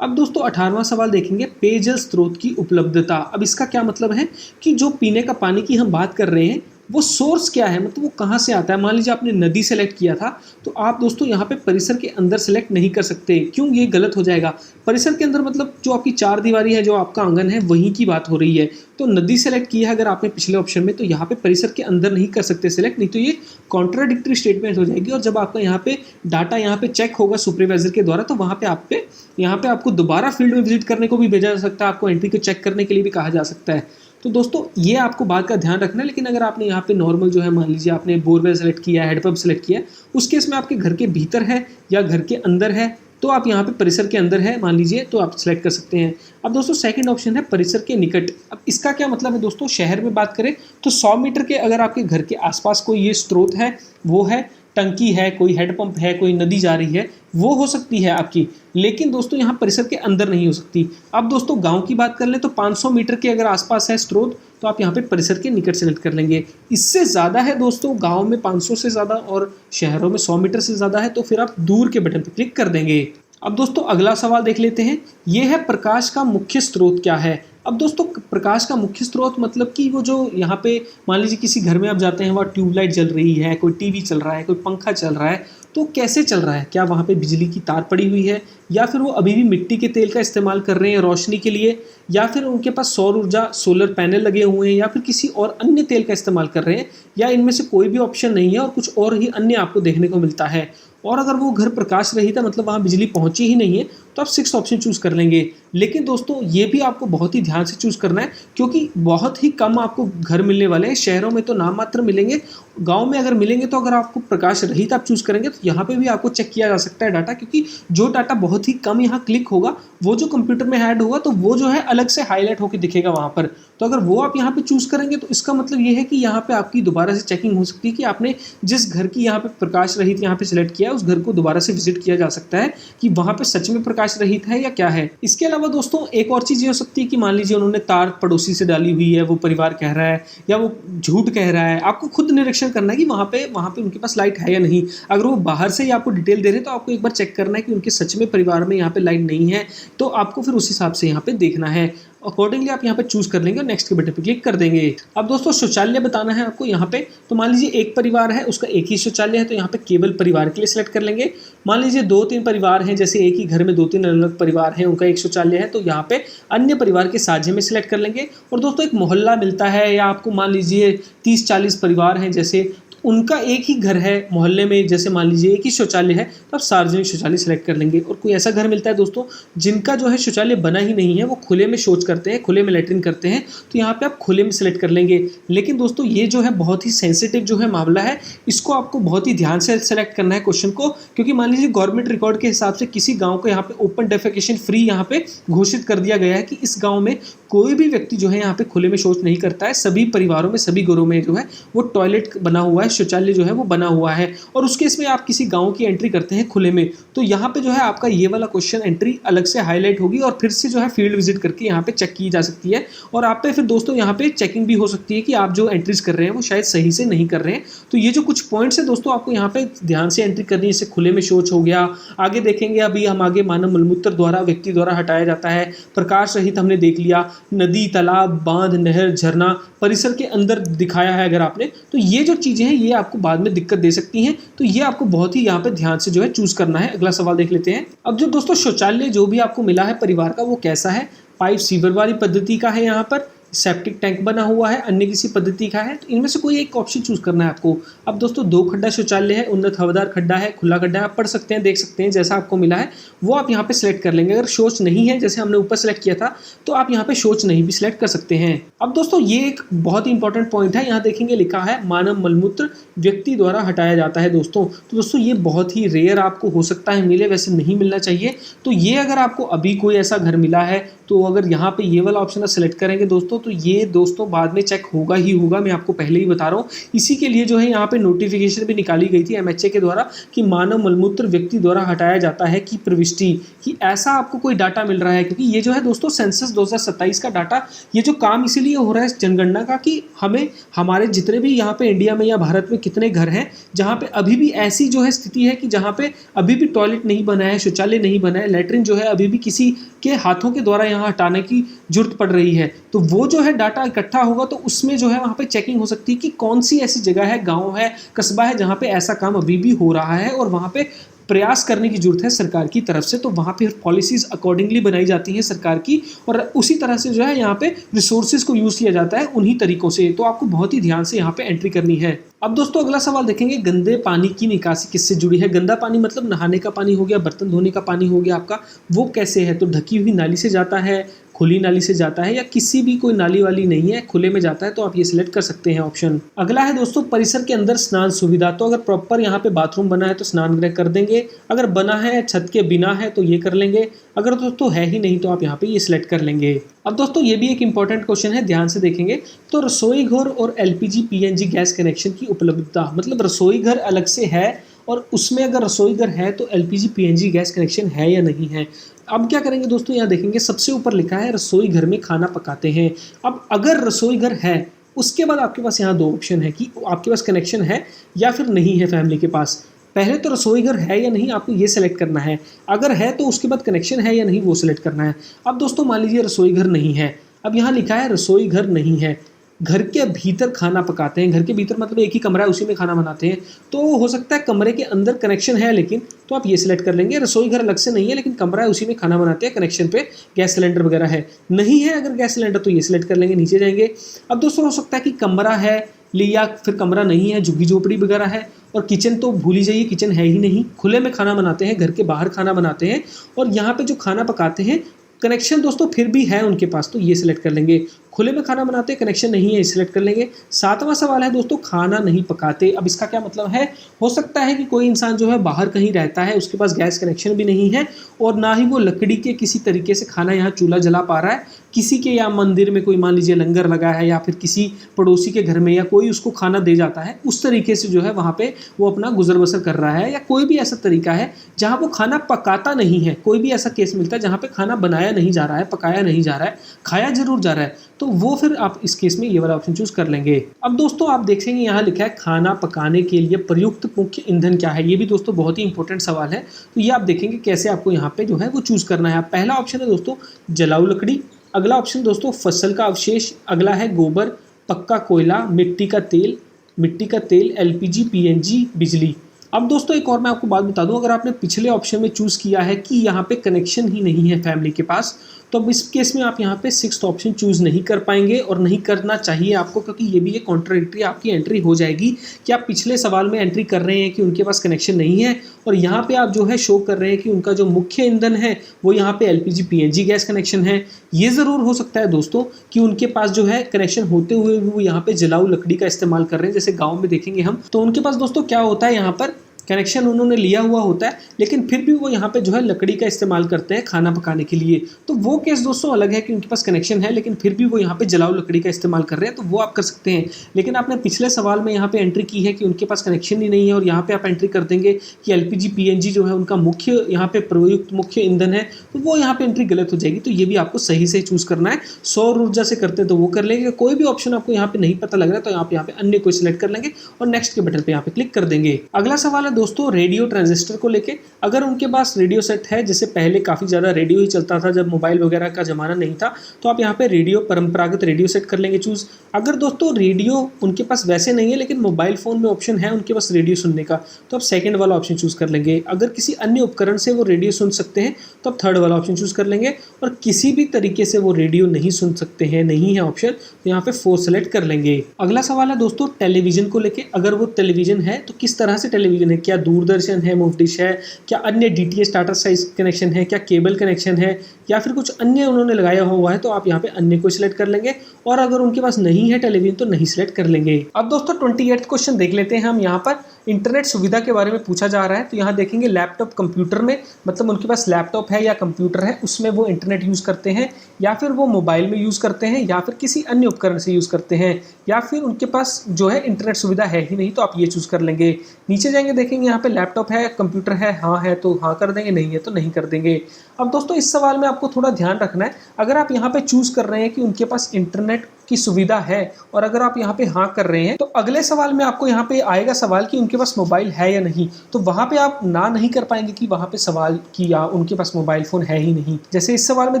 अब दोस्तों 18वां सवाल देखेंगे, पेयजल स्रोत की उपलब्धता। अब इसका क्या मतलब है कि जो पीने का पानी की हम बात कर रहे हैं वो सोर्स क्या है, मतलब वो कहाँ से आता है। मान लीजिए आपने नदी सेलेक्ट किया था तो आप दोस्तों यहाँ पे परिसर के अंदर सेलेक्ट नहीं कर सकते। क्यों? ये गलत हो जाएगा। परिसर के अंदर मतलब जो आपकी 4 दीवारी है, जो आपका आंगन है, वहीं की बात हो रही है। तो नदी सेलेक्ट किया है अगर आपने पिछले ऑप्शन में, तो यहाँ पे परिसर के अंदर नहीं कर सकते सेलेक्ट, नहीं तो ये कॉन्ट्राडिक्टरी स्टेटमेंट हो जाएगी। और जब आपका यहाँ पे डाटा यहाँ पे चेक होगा सुपरवाइजर के द्वारा तो वहाँ पे यहाँ पे आपको दोबारा फील्ड में विजिट करने को भी भेजा जा सकता है, आपको एंट्री को चेक करने के लिए भी कहा जा सकता है। तो दोस्तों ये आपको बात का ध्यान रखना है। लेकिन अगर आपने यहाँ पे नॉर्मल जो है, मान लीजिए आपने बोरवेल सेलेक्ट किया है, हेडपंप सेलेक्ट किया है, उस केस में आपके घर के भीतर है या घर के अंदर है, तो आप यहाँ पे परिसर के अंदर है मान लीजिए, तो आप सेलेक्ट कर सकते हैं। अब दोस्तों सेकंड ऑप्शन है परिसर के निकट। अब इसका क्या मतलब है दोस्तों, शहर में बात करें तो 100 मीटर के अगर आपके घर के आसपास कोई ये स्रोत है, वो है टंकी है, कोई हेडपंप है, कोई नदी जा रही है, वो हो सकती है आपकी। लेकिन दोस्तों यहाँ परिसर के अंदर नहीं हो सकती। अब दोस्तों गांव की बात कर लें तो 500 मीटर के अगर आसपास है स्रोत तो आप यहाँ पे परिसर के निकट सेलेक्ट कर लेंगे। इससे ज़्यादा है दोस्तों, गांव में 500 से ज़्यादा और शहरों में 100 मीटर से ज़्यादा है, तो फिर आप दूर के बटन पर क्लिक कर देंगे। अब दोस्तों अगला सवाल देख लेते हैं, ये है प्रकाश का मुख्य स्रोत क्या है। अब दोस्तों प्रकाश का मुख्य स्रोत मतलब कि वो जो यहाँ पे मान लीजिए किसी घर में आप जाते हैं, वहाँ ट्यूबलाइट जल रही है, कोई टीवी चल रहा है, कोई पंखा चल रहा है, तो कैसे चल रहा है, क्या वहाँ पे बिजली की तार पड़ी हुई है, या फिर वो अभी भी मिट्टी के तेल का इस्तेमाल कर रहे हैं रोशनी के लिए, या फिर उनके पास सौर ऊर्जा सोलर पैनल लगे हुए हैं, या फिर किसी और अन्य तेल का इस्तेमाल कर रहे हैं, या इनमें से कोई भी ऑप्शन नहीं है और कुछ और ही अन्य आपको देखने को मिलता है। और अगर वो घर प्रकाश रहित है, मतलब वहाँ बिजली पहुँची ही नहीं है, तो आप 6th ऑप्शन चूज़ कर लेंगे। लेकिन दोस्तों ये भी आपको बहुत ही ध्यान से चूज़ करना है, क्योंकि बहुत ही कम आपको घर मिलने वाले हैं। शहरों में तो नाम मात्र मिलेंगे, गांव में अगर मिलेंगे तो अगर आपको प्रकाश रहित आप चूज़ करेंगे तो यहाँ पे भी आपको चेक किया जा सकता है डाटा, क्योंकि जो डाटा बहुत ही कम यहाँ क्लिक होगा वो जो कंप्यूटर में ऐड होगा तो वो जो है अलग से हाईलाइट होकर दिखेगा वहाँ पर। तो अगर वो आप यहाँ पे चूज़ करेंगे तो इसका मतलब ये है कि यहाँ पे आपकी दोबारा से चेकिंग हो सकती है कि आपने जिस घर की यहाँ पे प्रकाश रहित यहाँ पे सिलेक्ट किया है उस घर को दोबारा से विजिट किया जा सकता है कि वहाँ पे सच में प्रकाश रहित है या क्या है। इसके अलावा दोस्तों एक और चीज़ ये हो सकती है कि मान लीजिए उन्होंने तार पड़ोसी से डाली हुई है, वो परिवार कह रहा है या वो झूठ कह रहा है। आपको खुद निरीक्षण करना है कि वहाँ पे उनके पास लाइट है या नहीं। अगर वो बाहर से ही आपको डिटेल दे रहे हैं तो आपको एक बार चेक करना है कि उनके सच में परिवार में यहाँ पे लाइट नहीं है, तो आपको फिर उस हिसाब से यहाँ पे देखना है। अकॉर्डिंगली आप यहाँ पे चूज कर लेंगे और नेक्स्ट के बटन पे क्लिक कर देंगे। अब दोस्तों शौचालय बताना है आपको यहाँ पे, तो मान लीजिए एक परिवार है उसका एक ही शौचालय है, तो यहाँ पे केवल परिवार के लिए सिलेक्ट कर लेंगे। मान लीजिए 2-3 परिवार हैं, जैसे एक ही घर में 2-3 अलग परिवार हैं, उनका एक शौचालय है, तो यहाँ पे अन्य परिवार के साझे में सिलेक्ट कर लेंगे। और दोस्तों एक मोहल्ला मिलता है या आपको मान लीजिए 30-40 परिवार हैं जैसे, उनका एक ही घर है मोहल्ले में, जैसे मान लीजिए एक ही शौचालय है, तो आप सार्वजनिक शौचालय सेलेक्ट कर लेंगे। और कोई ऐसा घर मिलता है दोस्तों जिनका जो है शौचालय बना ही नहीं है, वो खुले में शौच करते हैं, खुले में लैट्रिन करते हैं, तो यहाँ पे आप खुले में सेलेक्ट कर लेंगे। लेकिन दोस्तों ये जो है बहुत ही सेंसिटिव जो है मामला है, इसको आपको बहुत ही ध्यान से सेलेक्ट करना है क्वेश्चन को, क्योंकि मान लीजिए गवर्नमेंट रिकॉर्ड के हिसाब से किसी गाँव को यहाँ पे ओपन डेफिकेशन फ्री यहाँ पे घोषित कर दिया गया है कि इस गाँव में कोई भी व्यक्ति जो है यहाँ पे खुले में शौच नहीं करता है। सभी परिवारों में, सभी घरों में जो है वो टॉयलेट बना हुआ है, शौचालय जो है वो बना हुआ है। और उसके इसमें आप किसी गांव की एंट्री करते हैं खुले में, तो यहाँ पे जो है आपका ये वाला क्वेश्चन एंट्री अलग से हाईलाइट होगी और फिर से जो है फील्ड विजिट करके यहाँ पे चेक की जा सकती है। और आप पे फिर दोस्तों यहाँ पे चेकिंग भी हो सकती है कि आप जो एंट्रीज कर रहे हैं वो शायद सही से नहीं कर रहे हैं। तो ये जो कुछ पॉइंट्स है दोस्तों आपको यहाँ पे ध्यान से एंट्री करनी है। जैसे खुले में शौच हो गया, आगे देखेंगे अभी हम आगे मानव मलमूत्र द्वारा व्यक्ति द्वारा हटाया जाता है, प्रकाश रहित हमने देख लिया, नदी, तालाब, बांध, नहर, झरना परिसर के अंदर दिखाया है अगर आपने, तो ये जो चीजें हैं ये आपको बाद में दिक्कत दे सकती हैं। तो ये आपको बहुत ही यहाँ पे ध्यान से जो है चूज करना है। अगला सवाल देख लेते हैं। अब जो दोस्तों शौचालय जो भी आपको मिला है परिवार का वो कैसा है, पाइप सीवर वाली पद्धति का है, यहाँ पर सेप्टिक टैंक बना हुआ है, अन्य किसी पद्धति का है, तो इनमें से कोई एक ऑप्शन चूज करना है आपको। अब दोस्तों 2 खड्डा शौचालय है, उन्नत हवादार खड्डा है, खुला खड्डा है, आप पढ़ सकते हैं, देख सकते हैं, जैसा आपको मिला है वो आप यहाँ पे सिलेक्ट कर लेंगे। अगर शौच नहीं है जैसे हमने ऊपर सेलेक्ट किया था तो आप यहाँ पे शौच नहीं भी सिलेक्ट कर सकते हैं। अब दोस्तों ये एक बहुत ही इंपॉर्टेंट पॉइंट है, यहाँ देखेंगे लिखा है मानव मलमूत्र व्यक्ति द्वारा हटाया जाता है दोस्तों। तो दोस्तों ये बहुत ही रेयर आपको हो सकता है मिले, वैसे नहीं मिलना चाहिए। तो ये अगर आपको अभी कोई ऐसा घर मिला है तो अगर यहाँ पे ये वाला ऑप्शन सेलेक्ट करेंगे दोस्तों तो ये दोस्तों बाद में चेक होगा ही होगा, मैं आपको पहले ही बता रहा हूँ। इसी के लिए जो है यहाँ पे नोटिफिकेशन भी निकाली गई थी एमएचए के द्वारा कि मानव मलमूत्र व्यक्ति द्वारा हटाया जाता है की प्रविष्टि, कि ऐसा आपको कोई डाटा मिल रहा है। क्योंकि ये जो है दोस्तों सेंसस 2027 का डाटा, ये जो काम इसीलिए हो रहा है जनगणना का कि हमें हमारे जितने भी यहाँ पे इंडिया में या भारत में कितने घर हैं जहाँ पे अभी भी ऐसी जो है स्थिति है कि जहाँ पे अभी भी टॉयलेट नहीं बना है, शौचालय नहीं बना है, लैट्रिन जो है अभी भी किसी के हाथों के द्वारा यहाँ हटाने की जरूरत पड़ रही है। तो वो जो है डाटा इकट्ठा होगा तो उसमें जो है वहाँ पे चेकिंग हो सकती है कि कौन सी ऐसी जगह है, गांव है, कस्बा है जहाँ पे ऐसा काम अभी भी हो रहा है और वहाँ पे प्रयास करने की जरूरत है सरकार की तरफ से। तो वहाँ पे पॉलिसीज अकॉर्डिंगली बनाई जाती हैं सरकार की और उसी तरह से जो है यहाँ पे रिसोर्सेज को यूज़ किया जाता है उन्हीं तरीकों से। तो आपको बहुत ही ध्यान से यहाँ पे एंट्री करनी है। अब दोस्तों अगला सवाल देखेंगे, गंदे पानी की निकासी किससे जुड़ी है। गंदा पानी मतलब नहाने का पानी हो गया, बर्तन धोने का पानी हो गया आपका, वो कैसे है, तो ढकी हुई नाली से जाता है, खुली नाली से जाता है, या किसी भी कोई नाली वाली नहीं है, खुले में जाता है, तो आप ये सिलेक्ट कर सकते हैं ऑप्शन। अगला है दोस्तों परिसर के अंदर स्नान सुविधा, तो अगर प्रॉपर यहाँ पे बाथरूम बना है तो स्नान गृह कर देंगे, अगर बना है छत के बिना है तो ये कर लेंगे, अगर दोस्तों है ही नहीं तो आप यहाँ पे ये सिलेक्ट कर लेंगे। अब दोस्तों ये भी एक इंपॉर्टेंट क्वेश्चन है, ध्यान से देखेंगे। तो रसोई घर और एलपीजी पीएनजी गैस कनेक्शन की उपलब्धता, मतलब रसोई घर अलग से है और उसमें अगर रसोई घर है तो एलपीजी पीएनजी गैस कनेक्शन है या नहीं है। अब क्या करेंगे दोस्तों, यहाँ देखेंगे सबसे ऊपर लिखा है रसोई घर में खाना पकाते हैं। अब अगर रसोई घर है उसके बाद आपके पास यहाँ 2 ऑप्शन है कि आपके पास कनेक्शन है या फिर नहीं है फैमिली के पास। पहले तो रसोई घर है या नहीं आपको ये सिलेक्ट करना है, अगर है तो उसके बाद कनेक्शन है या नहीं वो सिलेक्ट करना है। अब दोस्तों मान लीजिए रसोई घर नहीं है, अब यहाँ लिखा है रसोई घर नहीं है, घर के भीतर खाना पकाते हैं, घर के भीतर मतलब एक ही कमरा है उसी में खाना बनाते हैं, तो हो सकता है कमरे के अंदर कनेक्शन है लेकिन, तो आप ये सिलेक्ट कर लेंगे। रसोई घर अलग से नहीं है लेकिन कमरा है उसी में खाना बनाते हैं, कनेक्शन पे गैस सिलेंडर वगैरह है, नहीं है अगर गैस सिलेंडर तो ये सिलेक्ट कर लेंगे, नीचे जाएंगे। अब दोस्तों हो सकता है कि कमरा है या फिर कमरा नहीं है, झुग्गी झोपड़ी वगैरह है, और किचन तो भूल ही जाइए, किचन है ही नहीं, खुले में खाना बनाते हैं, घर के बाहर खाना बनाते हैं, और यहाँ पे जो खाना पकाते हैं कनेक्शन दोस्तों फिर भी है उनके पास, तो ये सिलेक्ट कर लेंगे। खुले में खाना बनाते हैं, कनेक्शन नहीं है, सिलेक्ट कर लेंगे। 7वां सवाल है दोस्तों, खाना नहीं पकाते। अब इसका क्या मतलब है? हो सकता है कि कोई इंसान जो है बाहर कहीं रहता है, उसके पास गैस कनेक्शन भी नहीं है और ना ही वो लकड़ी के किसी तरीके से खाना यहाँ चूल्हा जला पा रहा है, किसी के या मंदिर में कोई मान लीजिए लंगर लगा है या फिर किसी पड़ोसी के घर में या कोई उसको खाना दे जाता है, उस तरीके से जो है वहाँ पे वो अपना गुजर बसर कर रहा है, या कोई भी ऐसा तरीका है जहाँ वो खाना पकाता नहीं है। कोई भी ऐसा केस मिलता है जहाँ पे खाना बनाया नहीं जा रहा है, पकाया नहीं जा रहा है, खाया जरूर जा रहा है, तो वो फिर आप इस केस में ये वाला ऑप्शन चूज कर लेंगे। अब दोस्तों आप देखेंगे यहाँ लिखा है खाना पकाने के लिए प्रयुक्त मुख्य ईंधन क्या है। ये भी दोस्तों बहुत ही इंपॉर्टेंट सवाल है, तो ये आप देखेंगे कैसे आपको यहाँ पे जो है वो चूज करना है। पहला ऑप्शन है दोस्तों जलाऊ लकड़ी, अगला ऑप्शन दोस्तों फसल का अवशेष, अगला है गोबर, पक्का कोयला, मिट्टी का तेल, एलपीजी, पीएनजी, बिजली। अब दोस्तों एक और मैं आपको बात बता दूं, अगर आपने पिछले ऑप्शन में चूज किया है कि यहाँ पे कनेक्शन ही नहीं है फैमिली के पास, तो अब इस केस में आप यहाँ पे 6th ऑप्शन चूज नहीं कर पाएंगे और नहीं करना चाहिए आपको, क्योंकि ये भी एक कॉन्ट्राडिक्टरी आपकी एंट्री हो जाएगी कि आप पिछले सवाल में एंट्री कर रहे हैं कि उनके पास कनेक्शन नहीं है और यहाँ पे आप जो है शो कर रहे हैं कि उनका जो मुख्य ईंधन है वो यहाँ पे एलपीजी पीएनजी गैस कनेक्शन है। ये ज़रूर हो सकता है दोस्तों कि उनके पास जो है कनेक्शन होते हुए भी वो यहाँ पे जलाऊ लकड़ी का इस्तेमाल कर रहे हैं, जैसे गाँव में देखेंगे हम, तो उनके पास दोस्तों क्या होता है, यहाँ पर कनेक्शन उन्होंने लिया हुआ होता है लेकिन फिर भी वो यहाँ पे जो है लकड़ी का इस्तेमाल करते हैं खाना पकाने के लिए। तो वो केस दोस्तों अलग है कि उनके पास कनेक्शन है लेकिन फिर भी वो यहाँ पे जलाऊ लकड़ी का इस्तेमाल कर रहे हैं, तो वो आप कर सकते हैं। लेकिन आपने पिछले सवाल में यहाँ पे एंट्री की है कि उनके पास कनेक्शन ही नहीं है और यहाँ पे आप एंट्री कर देंगे कि एलपीजी पीएनजी जो है उनका मुख्य यहाँ पे प्रयुक्त मुख्य ईंधन है, तो वो यहाँ पे एंट्री गलत हो जाएगी। तो ये भी आपको सही से चूज करना है। सौर ऊर्जा से करते तो वो कर लेंगे, कोई भी ऑप्शन आपको यहाँ पे नहीं पता लग रहा है तो आप यहाँ पे अन्य को सिलेक्ट कर लेंगे और नेक्स्ट के बटन पे यहाँ पे क्लिक कर देंगे। अगला सवाल है दोस्तों रेडियो ट्रांजिस्टर को लेके। अगर उनके पास रेडियो सेट है, जैसे पहले काफ़ी ज़्यादा रेडियो ही चलता था जब मोबाइल वगैरह का ज़माना नहीं था, तो आप यहाँ पे रेडियो परंपरागत रेडियो सेट कर लेंगे चूज़। अगर दोस्तों रेडियो उनके पास वैसे नहीं है लेकिन मोबाइल फ़ोन में ऑप्शन है उनके पास रेडियो सुनने का, तो आप सेकंड वाला ऑप्शन चूज़ कर लेंगे। अगर किसी अन्य उपकरण से वो रेडियो सुन सकते हैं तो आप थर्ड वाला ऑप्शन चूज़ कर लेंगे। और किसी भी तरीके से वो रेडियो नहीं सुन सकते हैं, नहीं है ऑप्शन, तो यहाँ पे 4 सेलेक्ट कर लेंगे। अगला सवाल है दोस्तों टेलीविजन को लेके। अगर वो टेलीविजन है तो किस तरह से टेलीविजन है, क्या दूरदर्शन है, मूव डिश है, क्या अन्य डीटीएच टाटा साइज कनेक्शन है, क्या केबल कनेक्शन है, या फिर कुछ अन्य उन्होंने लगाया हुआ है, तो आप यहाँ पे अन्य को सिलेक्ट कर लेंगे। और अगर उनके पास नहीं है टेलीविजन तो नहीं सिलेक्ट कर लेंगे। अब दोस्तों 28th क्वेश्चन देख लेते हैं हम। यहाँ पर इंटरनेट सुविधा के बारे में पूछा जा रहा है, तो यहाँ देखेंगे लैपटॉप कंप्यूटर में, मतलब उनके पास लैपटॉप है या कंप्यूटर है उसमें वो इंटरनेट यूज़ करते हैं, या फिर वो मोबाइल में यूज़ करते हैं, या फिर किसी अन्य उपकरण से यूज़ करते हैं, या फिर उनके पास जो है इंटरनेट सुविधा है ही नहीं, तो आप ये चूज़ कर लेंगे। नीचे जाएंगे देखेंगे यहाँ पे लैपटॉप है, कंप्यूटर है, हाँ है तो हाँ कर देंगे, नहीं है तो नहीं कर देंगे। अब दोस्तों इस सवाल में आपको थोड़ा ध्यान रखना है, अगर आप यहाँ पे चूज़ कर रहे हैं कि उनके पास इंटरनेट की सुविधा है और अगर आप यहाँ पे हाँ कर रहे हैं, तो अगले सवाल में आपको यहाँ पे आएगा सवाल कि उनके पास मोबाइल है या नहीं, तो वहाँ पे आप ना नहीं कर पाएंगे कि वहाँ पे सवाल किया उनके पास मोबाइल फ़ोन है ही नहीं। जैसे इस सवाल में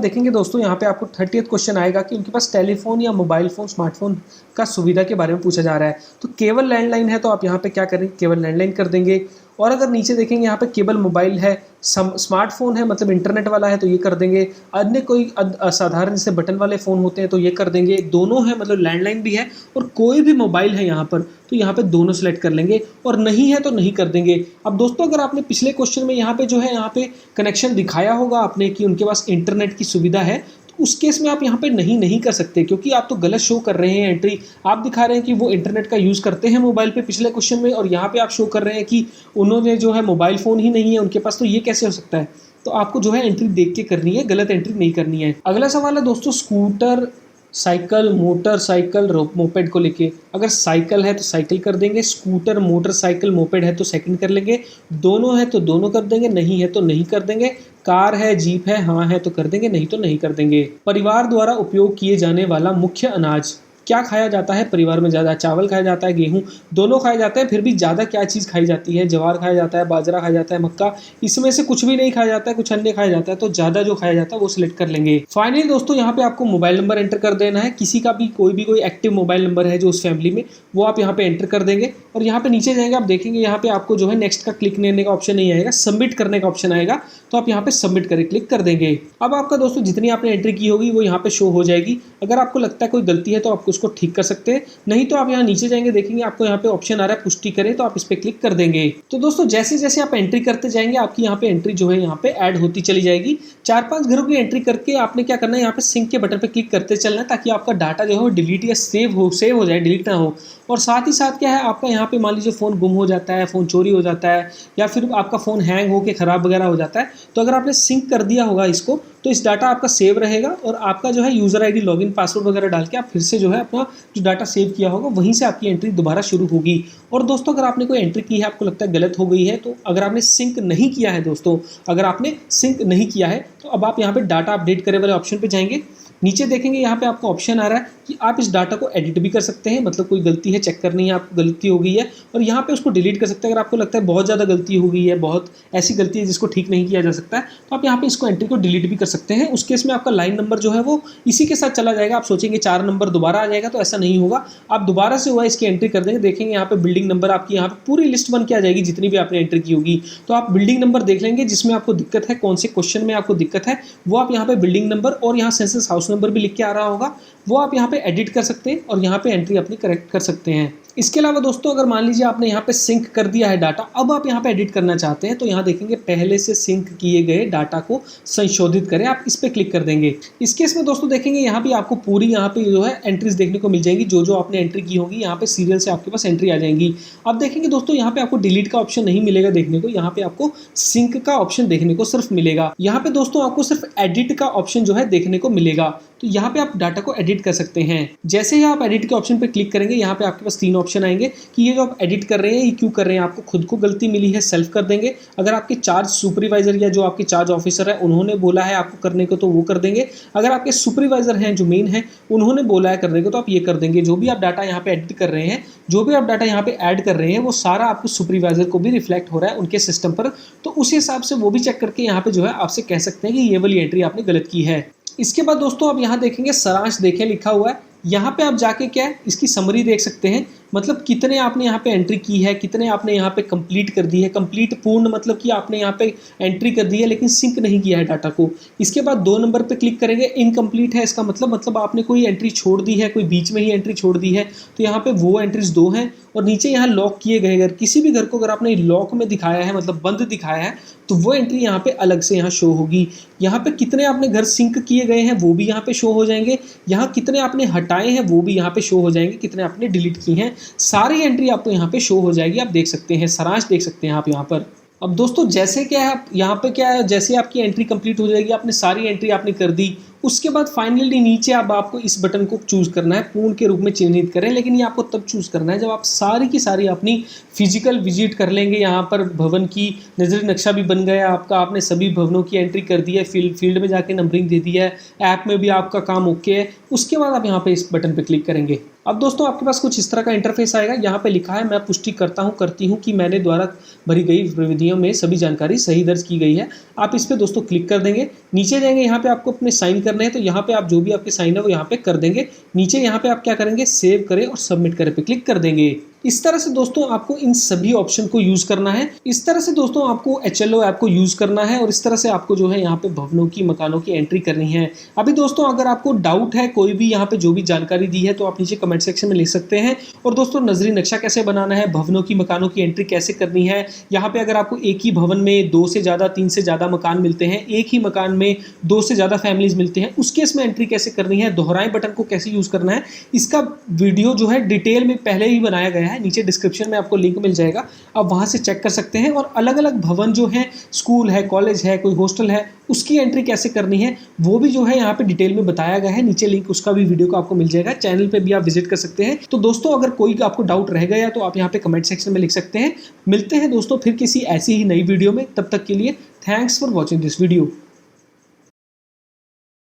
देखेंगे दोस्तों यहाँ पे आपको 30th क्वेश्चन आएगा कि उनके पास टेलीफोन या मोबाइल फ़ोन स्मार्टफोन का सुविधा के बारे में पूछा जा रहा है, तो केवल लैंडलाइन है तो आप यहाँ पे क्या करेंगे, केवल लैंडलाइन कर देंगे। और अगर नीचे देखेंगे यहाँ पे केवल मोबाइल है, स्मार्टफोन है मतलब इंटरनेट वाला है तो ये कर देंगे। अन्य कोई असाधारण जैसे बटन वाले फ़ोन होते हैं तो ये कर देंगे। दोनों है मतलब लैंडलाइन भी है और कोई भी मोबाइल है यहाँ पर, तो यहाँ पे दोनों सेलेक्ट कर लेंगे। और नहीं है तो नहीं कर देंगे। अब दोस्तों अगर आपने पिछले क्वेश्चन में यहाँ पे जो है यहाँ पे कनेक्शन दिखाया होगा आपने कि उनके पास इंटरनेट की सुविधा है, उस केस में आप यहाँ पे नहीं कर सकते, क्योंकि आप तो गलत शो कर रहे हैं एंट्री। आप दिखा रहे हैं कि वो इंटरनेट का यूज़ करते हैं मोबाइल पे पिछले क्वेश्चन में, और यहाँ पे आप शो कर रहे हैं कि उन्होंने जो है मोबाइल फ़ोन ही नहीं है उनके पास, तो ये कैसे हो सकता है। तो आपको जो है एंट्री देख के करनी है, गलत एंट्री नहीं करनी है। अगला सवाल है दोस्तों स्कूटर, साइकिल, मोटरसाइकिल, मोपेड को लेके। अगर साइकिल है तो साइकिल कर देंगे, स्कूटर, मोटरसाइकिल, मोपेड है तो सेकंड कर लेंगे, दोनों है तो दोनों कर देंगे, नहीं है तो नहीं कर देंगे। कार है, जीप है, हाँ है तो कर देंगे, नहीं तो नहीं कर देंगे। परिवार द्वारा उपयोग किए जाने वाला मुख्य अनाज क्या खाया जाता है परिवार में ज़्यादा? चावल खाया जाता है, गेहूं, दोनों खाए जाते हैं, फिर भी ज़्यादा क्या चीज़ खाई जाती है? जवार खाया जाता है, बाजरा खाया जाता है, मक्का, इसमें से कुछ भी नहीं खाया जाता है, कुछ अन्य खाया जाता है, तो ज़्यादा जो खाया जाता है वो सिलेक्ट कर लेंगे। फाइनली दोस्तों यहाँ पे आपको मोबाइल नंबर एंटर कर देना है, किसी का भी कोई एक्टिव मोबाइल नंबर है जो उस फैमिली में, वो आप यहाँ पे एंटर कर देंगे। और यहाँ पे नीचे जाएंगे आप देखेंगे यहाँ पे आपको जो है नेक्स्ट का क्लिक करने का ऑप्शन नहीं आएगा, सबमिट करने का ऑप्शन आएगा, तो आप यहाँ पे सबमिट करें क्लिक कर देंगे। अब आपका दोस्तों जितनी आपने एंट्री की होगी वो यहाँ पे शो हो जाएगी। अगर आपको लगता है कोई गलती है तो आपको उसको ठीक कर सकते हैं। नहीं तो आप यहाँ नीचे जाएंगे, देखेंगे आपको यहाँ पे ऑप्शन आ रहा है पुष्टि करें, तो आप इस पर क्लिक कर देंगे। तो दोस्तों जैसे जैसे आप एंट्री करते जाएंगे आपकी यहाँ पे एंट्री जो है यहाँ पे ऐड होती चली जाएगी। 4-5 घरों की एंट्री करके आपने क्या करना है, यहाँ पे सिंक के बटन पे क्लिक करते चलना है ताकि आपका डाटा जो है वो डिलीट या सेव हो जाए, डिलीट ना हो। और साथ ही साथ क्या है, आपका यहाँ पे मान लीजिए फ़ोन गुम हो जाता है, फ़ोन चोरी हो जाता है, या फिर आपका फ़ोन हैंग होकर ख़राब वगैरह हो जाता है, तो अगर आपने सिंक कर दिया होगा इसको, तो इस डाटा आपका सेव रहेगा और आपका जो है यूज़र आईडी, लॉगिन, पासवर्ड वगैरह डाल के आप फिर से जो है अपना जो डाटा सेव किया होगा वहीं से आपकी एंट्री दोबारा शुरू होगी। और दोस्तों अगर आपने कोई एंट्री की है, आपको लगता है गलत हो गई है, तो अगर आपने सिंक नहीं किया है दोस्तों, अगर आपने सिंक नहीं किया है तो अब आप यहाँ पे डाटा अपडेट करें वाले ऑप्शन पे जाएंगे। नीचे देखेंगे यहाँ पे आपको ऑप्शन आ रहा है कि आप इस डाटा को एडिट भी कर सकते हैं, मतलब कोई गलती है चेक करनी है, आपको गलती हो गई है, और यहाँ पे उसको डिलीट कर सकते हैं। अगर आपको लगता है बहुत ज़्यादा गलती हो गई है, बहुत ऐसी गलती है जिसको ठीक नहीं किया जा सकता है, तो आप यहाँ पे इसको एंट्री को डिलीट भी कर सकते हैं। उस केस में आपका लाइन नंबर जो है वो इसी के साथ चला जाएगा। आप सोचेंगे 4 नंबर दोबारा आ जाएगा, तो ऐसा नहीं होगा। आप दोबारा से हुआ इसकी एंट्री कर देंगे, देखेंगे यहाँ पे बिल्डिंग नंबर आपकी यहाँ पे पूरी लिस्ट बन के आ जाएगी जितनी भी आपने एंट्री की होगी। तो आप बिल्डिंग नंबर देख लेंगे जिसमें आपको दिक्कत है, कौन से क्वेश्चन में आपको दिक्कत है, वो आप यहाँ पे बिल्डिंग नंबर और यहाँ सेंसस हाउस नंबर भी लिख के आ रहा होगा, वो आप यहाँ पे एडिट कर सकते हैं और यहाँ पे एंट्री अपनी करेक्ट कर सकते हैं। इसके अलावा दोस्तों अगर मान लीजिए आपने यहाँ पे सिंक कर दिया है डाटा, अब आप यहाँ पे एडिट करना चाहते हैं, तो यहाँ देखेंगे पहले से सिंक किए गए डाटा को संशोधित करें, आप इस पे क्लिक कर देंगे। इस केस में दोस्तों देखेंगे यहाँ पे आपको पूरी यहाँ पे जो है एंट्रीज देखने को मिल जाएंगी, जो आपने एंट्री की होगी यहाँ पे सीरियल से आपके पास एंट्री आ जाएंगी। अब देखेंगे दोस्तों यहाँ पे आपको डिलीट का ऑप्शन नहीं मिलेगा देखने को, यहाँ पे आपको सिंक का ऑप्शन देखने को सिर्फ मिलेगा। यहाँ पे दोस्तों आपको सिर्फ एडिट का ऑप्शन जो है देखने को मिलेगा, तो यहाँ पे आप डाटा को एडिट कर सकते हैं। जैसे ही आप एडिट के ऑप्शन पे क्लिक करेंगे, यहाँ पे आपके पास 3 ऑप्शन आएंगे कि ये जो आप एडिट कर रहे हैं ये क्यों कर रहे हैं, आपको खुद को गलती मिली है, सेल्फ कर देंगे। अगर आपके चार्ज सुपरवाइजर या जो आपके चार्ज ऑफिसर है उन्होंने बोला है आपको करने को, तो वो कर देंगे। अगर आपके सुपरवाइजर हैं जो मेन है उन्होंने बोला है करने को, तो आप ये कर देंगे। जो भी आप डाटा यहाँ पे एडिट कर रहे हैं, जो भी आप डाटा यहाँ पे ऐड कर रहे हैं, वो सारा आपको सुपरवाइजर को भी रिफ्लेक्ट हो रहा है उनके सिस्टम पर, तो उस हिसाब से वो भी चेक करके यहाँ पे जो है आपसे कह सकते हैं कि ये वाली एंट्री आपने गलत की है। इसके बाद दोस्तों आप यहाँ देखेंगे सारांश देखें लिखा हुआ है, यहाँ पे आप जाके क्या है इसकी समरी देख सकते हैं, मतलब कितने आपने यहाँ पे एंट्री की है, कितने आपने यहाँ पे कंप्लीट कर दी है। कंप्लीट पूर्ण मतलब कि आपने यहाँ पे एंट्री कर दी है लेकिन सिंक नहीं किया है डाटा को। इसके बाद 2 नंबर पे क्लिक करेंगे, इनकम्प्लीट है इसका मतलब आपने कोई एंट्री छोड़ दी है, कोई बीच में ही एंट्री छोड़ दी है, तो यहाँ पे वो एंट्रीज 2 हैं। और नीचे यहाँ लॉक किए गए घर, किसी भी घर को अगर आपने लॉक में दिखाया है मतलब बंद दिखाया है, तो वो एंट्री यहाँ पे अलग से यहाँ शो होगी। यहाँ पे कितने आपने घर सिंक किए गए हैं वो भी यहाँ पे शो हो जाएंगे, यहाँ कितने आपने हटाए हैं वो भी यहाँ पे शो हो जाएंगे, कितने आपने डिलीट की हैं, सारी एंट्री आपको यहाँ पे शो हो जाएगी। आप देख सकते हैं, सारांश देख सकते हैं आप यहाँ पर। अब दोस्तों जैसे क्या है, आप यहाँ पे क्या है, जैसे आपकी एंट्री कंप्लीट हो जाएगी, आपने सारी एंट्री आपने कर दी, उसके बाद फाइनली नीचे अब आपको इस बटन को चूज़ करना है, पूर्ण के रूप में चिन्हित करें। लेकिन ये आपको तब चूज़ करना है जब आप सारी की सारी अपनी फिजिकल विजिट कर लेंगे। यहाँ पर भवन की नजरी नक्शा भी बन गया आपका, आपने सभी भवनों की एंट्री कर दी है, फील्ड में जाके नंबरिंग दे दी है, ऐप में भी आपका काम ओके है। उसके बाद आप यहाँ पे इस बटन पे क्लिक करेंगे। अब दोस्तों आपके पास कुछ इस तरह का इंटरफेस आएगा। यहाँ पे लिखा है मैं पुष्टि करती हूँ कि मैंने द्वारा भरी गई विधियों में सभी जानकारी सही दर्ज की गई है। आप इस पे दोस्तों क्लिक कर देंगे, नीचे जाएंगे, यहाँ पे आपको अपने साइन करने हैं, तो यहाँ पे आप जो भी आपके साइन है वो यहाँ पे कर देंगे। नीचे यहाँ पे आप क्या करेंगे, सेव करें और सबमिट करें पे क्लिक कर देंगे। इस तरह से दोस्तों आपको इन सभी ऑप्शन को यूज करना है। इस तरह से दोस्तों आपको HLO ऐप को यूज करना है और इस तरह से आपको जो है यहाँ पे भवनों की, मकानों की एंट्री करनी है। अभी दोस्तों अगर आपको डाउट है कोई भी यहाँ पे जो भी जानकारी दी है तो आप नीचे कमेंट सेक्शन में लिख सकते हैं। और दोस्तों नजरी नक्शा कैसे बनाना है, भवनों की, मकानों की एंट्री कैसे करनी है, यहाँ पे अगर आपको एक ही भवन में 2 से ज़्यादा 3 से ज़्यादा मकान मिलते हैं, एक ही मकान में 2 से ज़्यादा फैमिलीज मिलते हैं, उस केस में एंट्री कैसे करनी है, दोहराएं बटन को कैसे यूज करना है, इसका वीडियो जो है डिटेल में पहले ही बनाया गया है। नीचे डिस्क्रिप्शन में आपको लिंक मिल जाएगा, आप वहां से चेक कर सकते हैं। और अलग अलग भवन जो है, स्कूल है, कॉलेज है, कोई हॉस्टल है, उसकी एंट्री कैसे करनी है वो भी जो है यहाँ पे डिटेल में बताया गया है। नीचे लिंक उसका भी वीडियो को आपको मिल जाएगा, चैनल पे भी आप विजिट कर सकते हैं। तो दोस्तों अगर कोई आपको डाउट रह गया तो आप यहाँ पे कमेंट सेक्शन में लिख सकते हैं। मिलते हैं दोस्तों फिर किसी ऐसी ही नई वीडियो में, तब तक के लिए thanks for watching this video.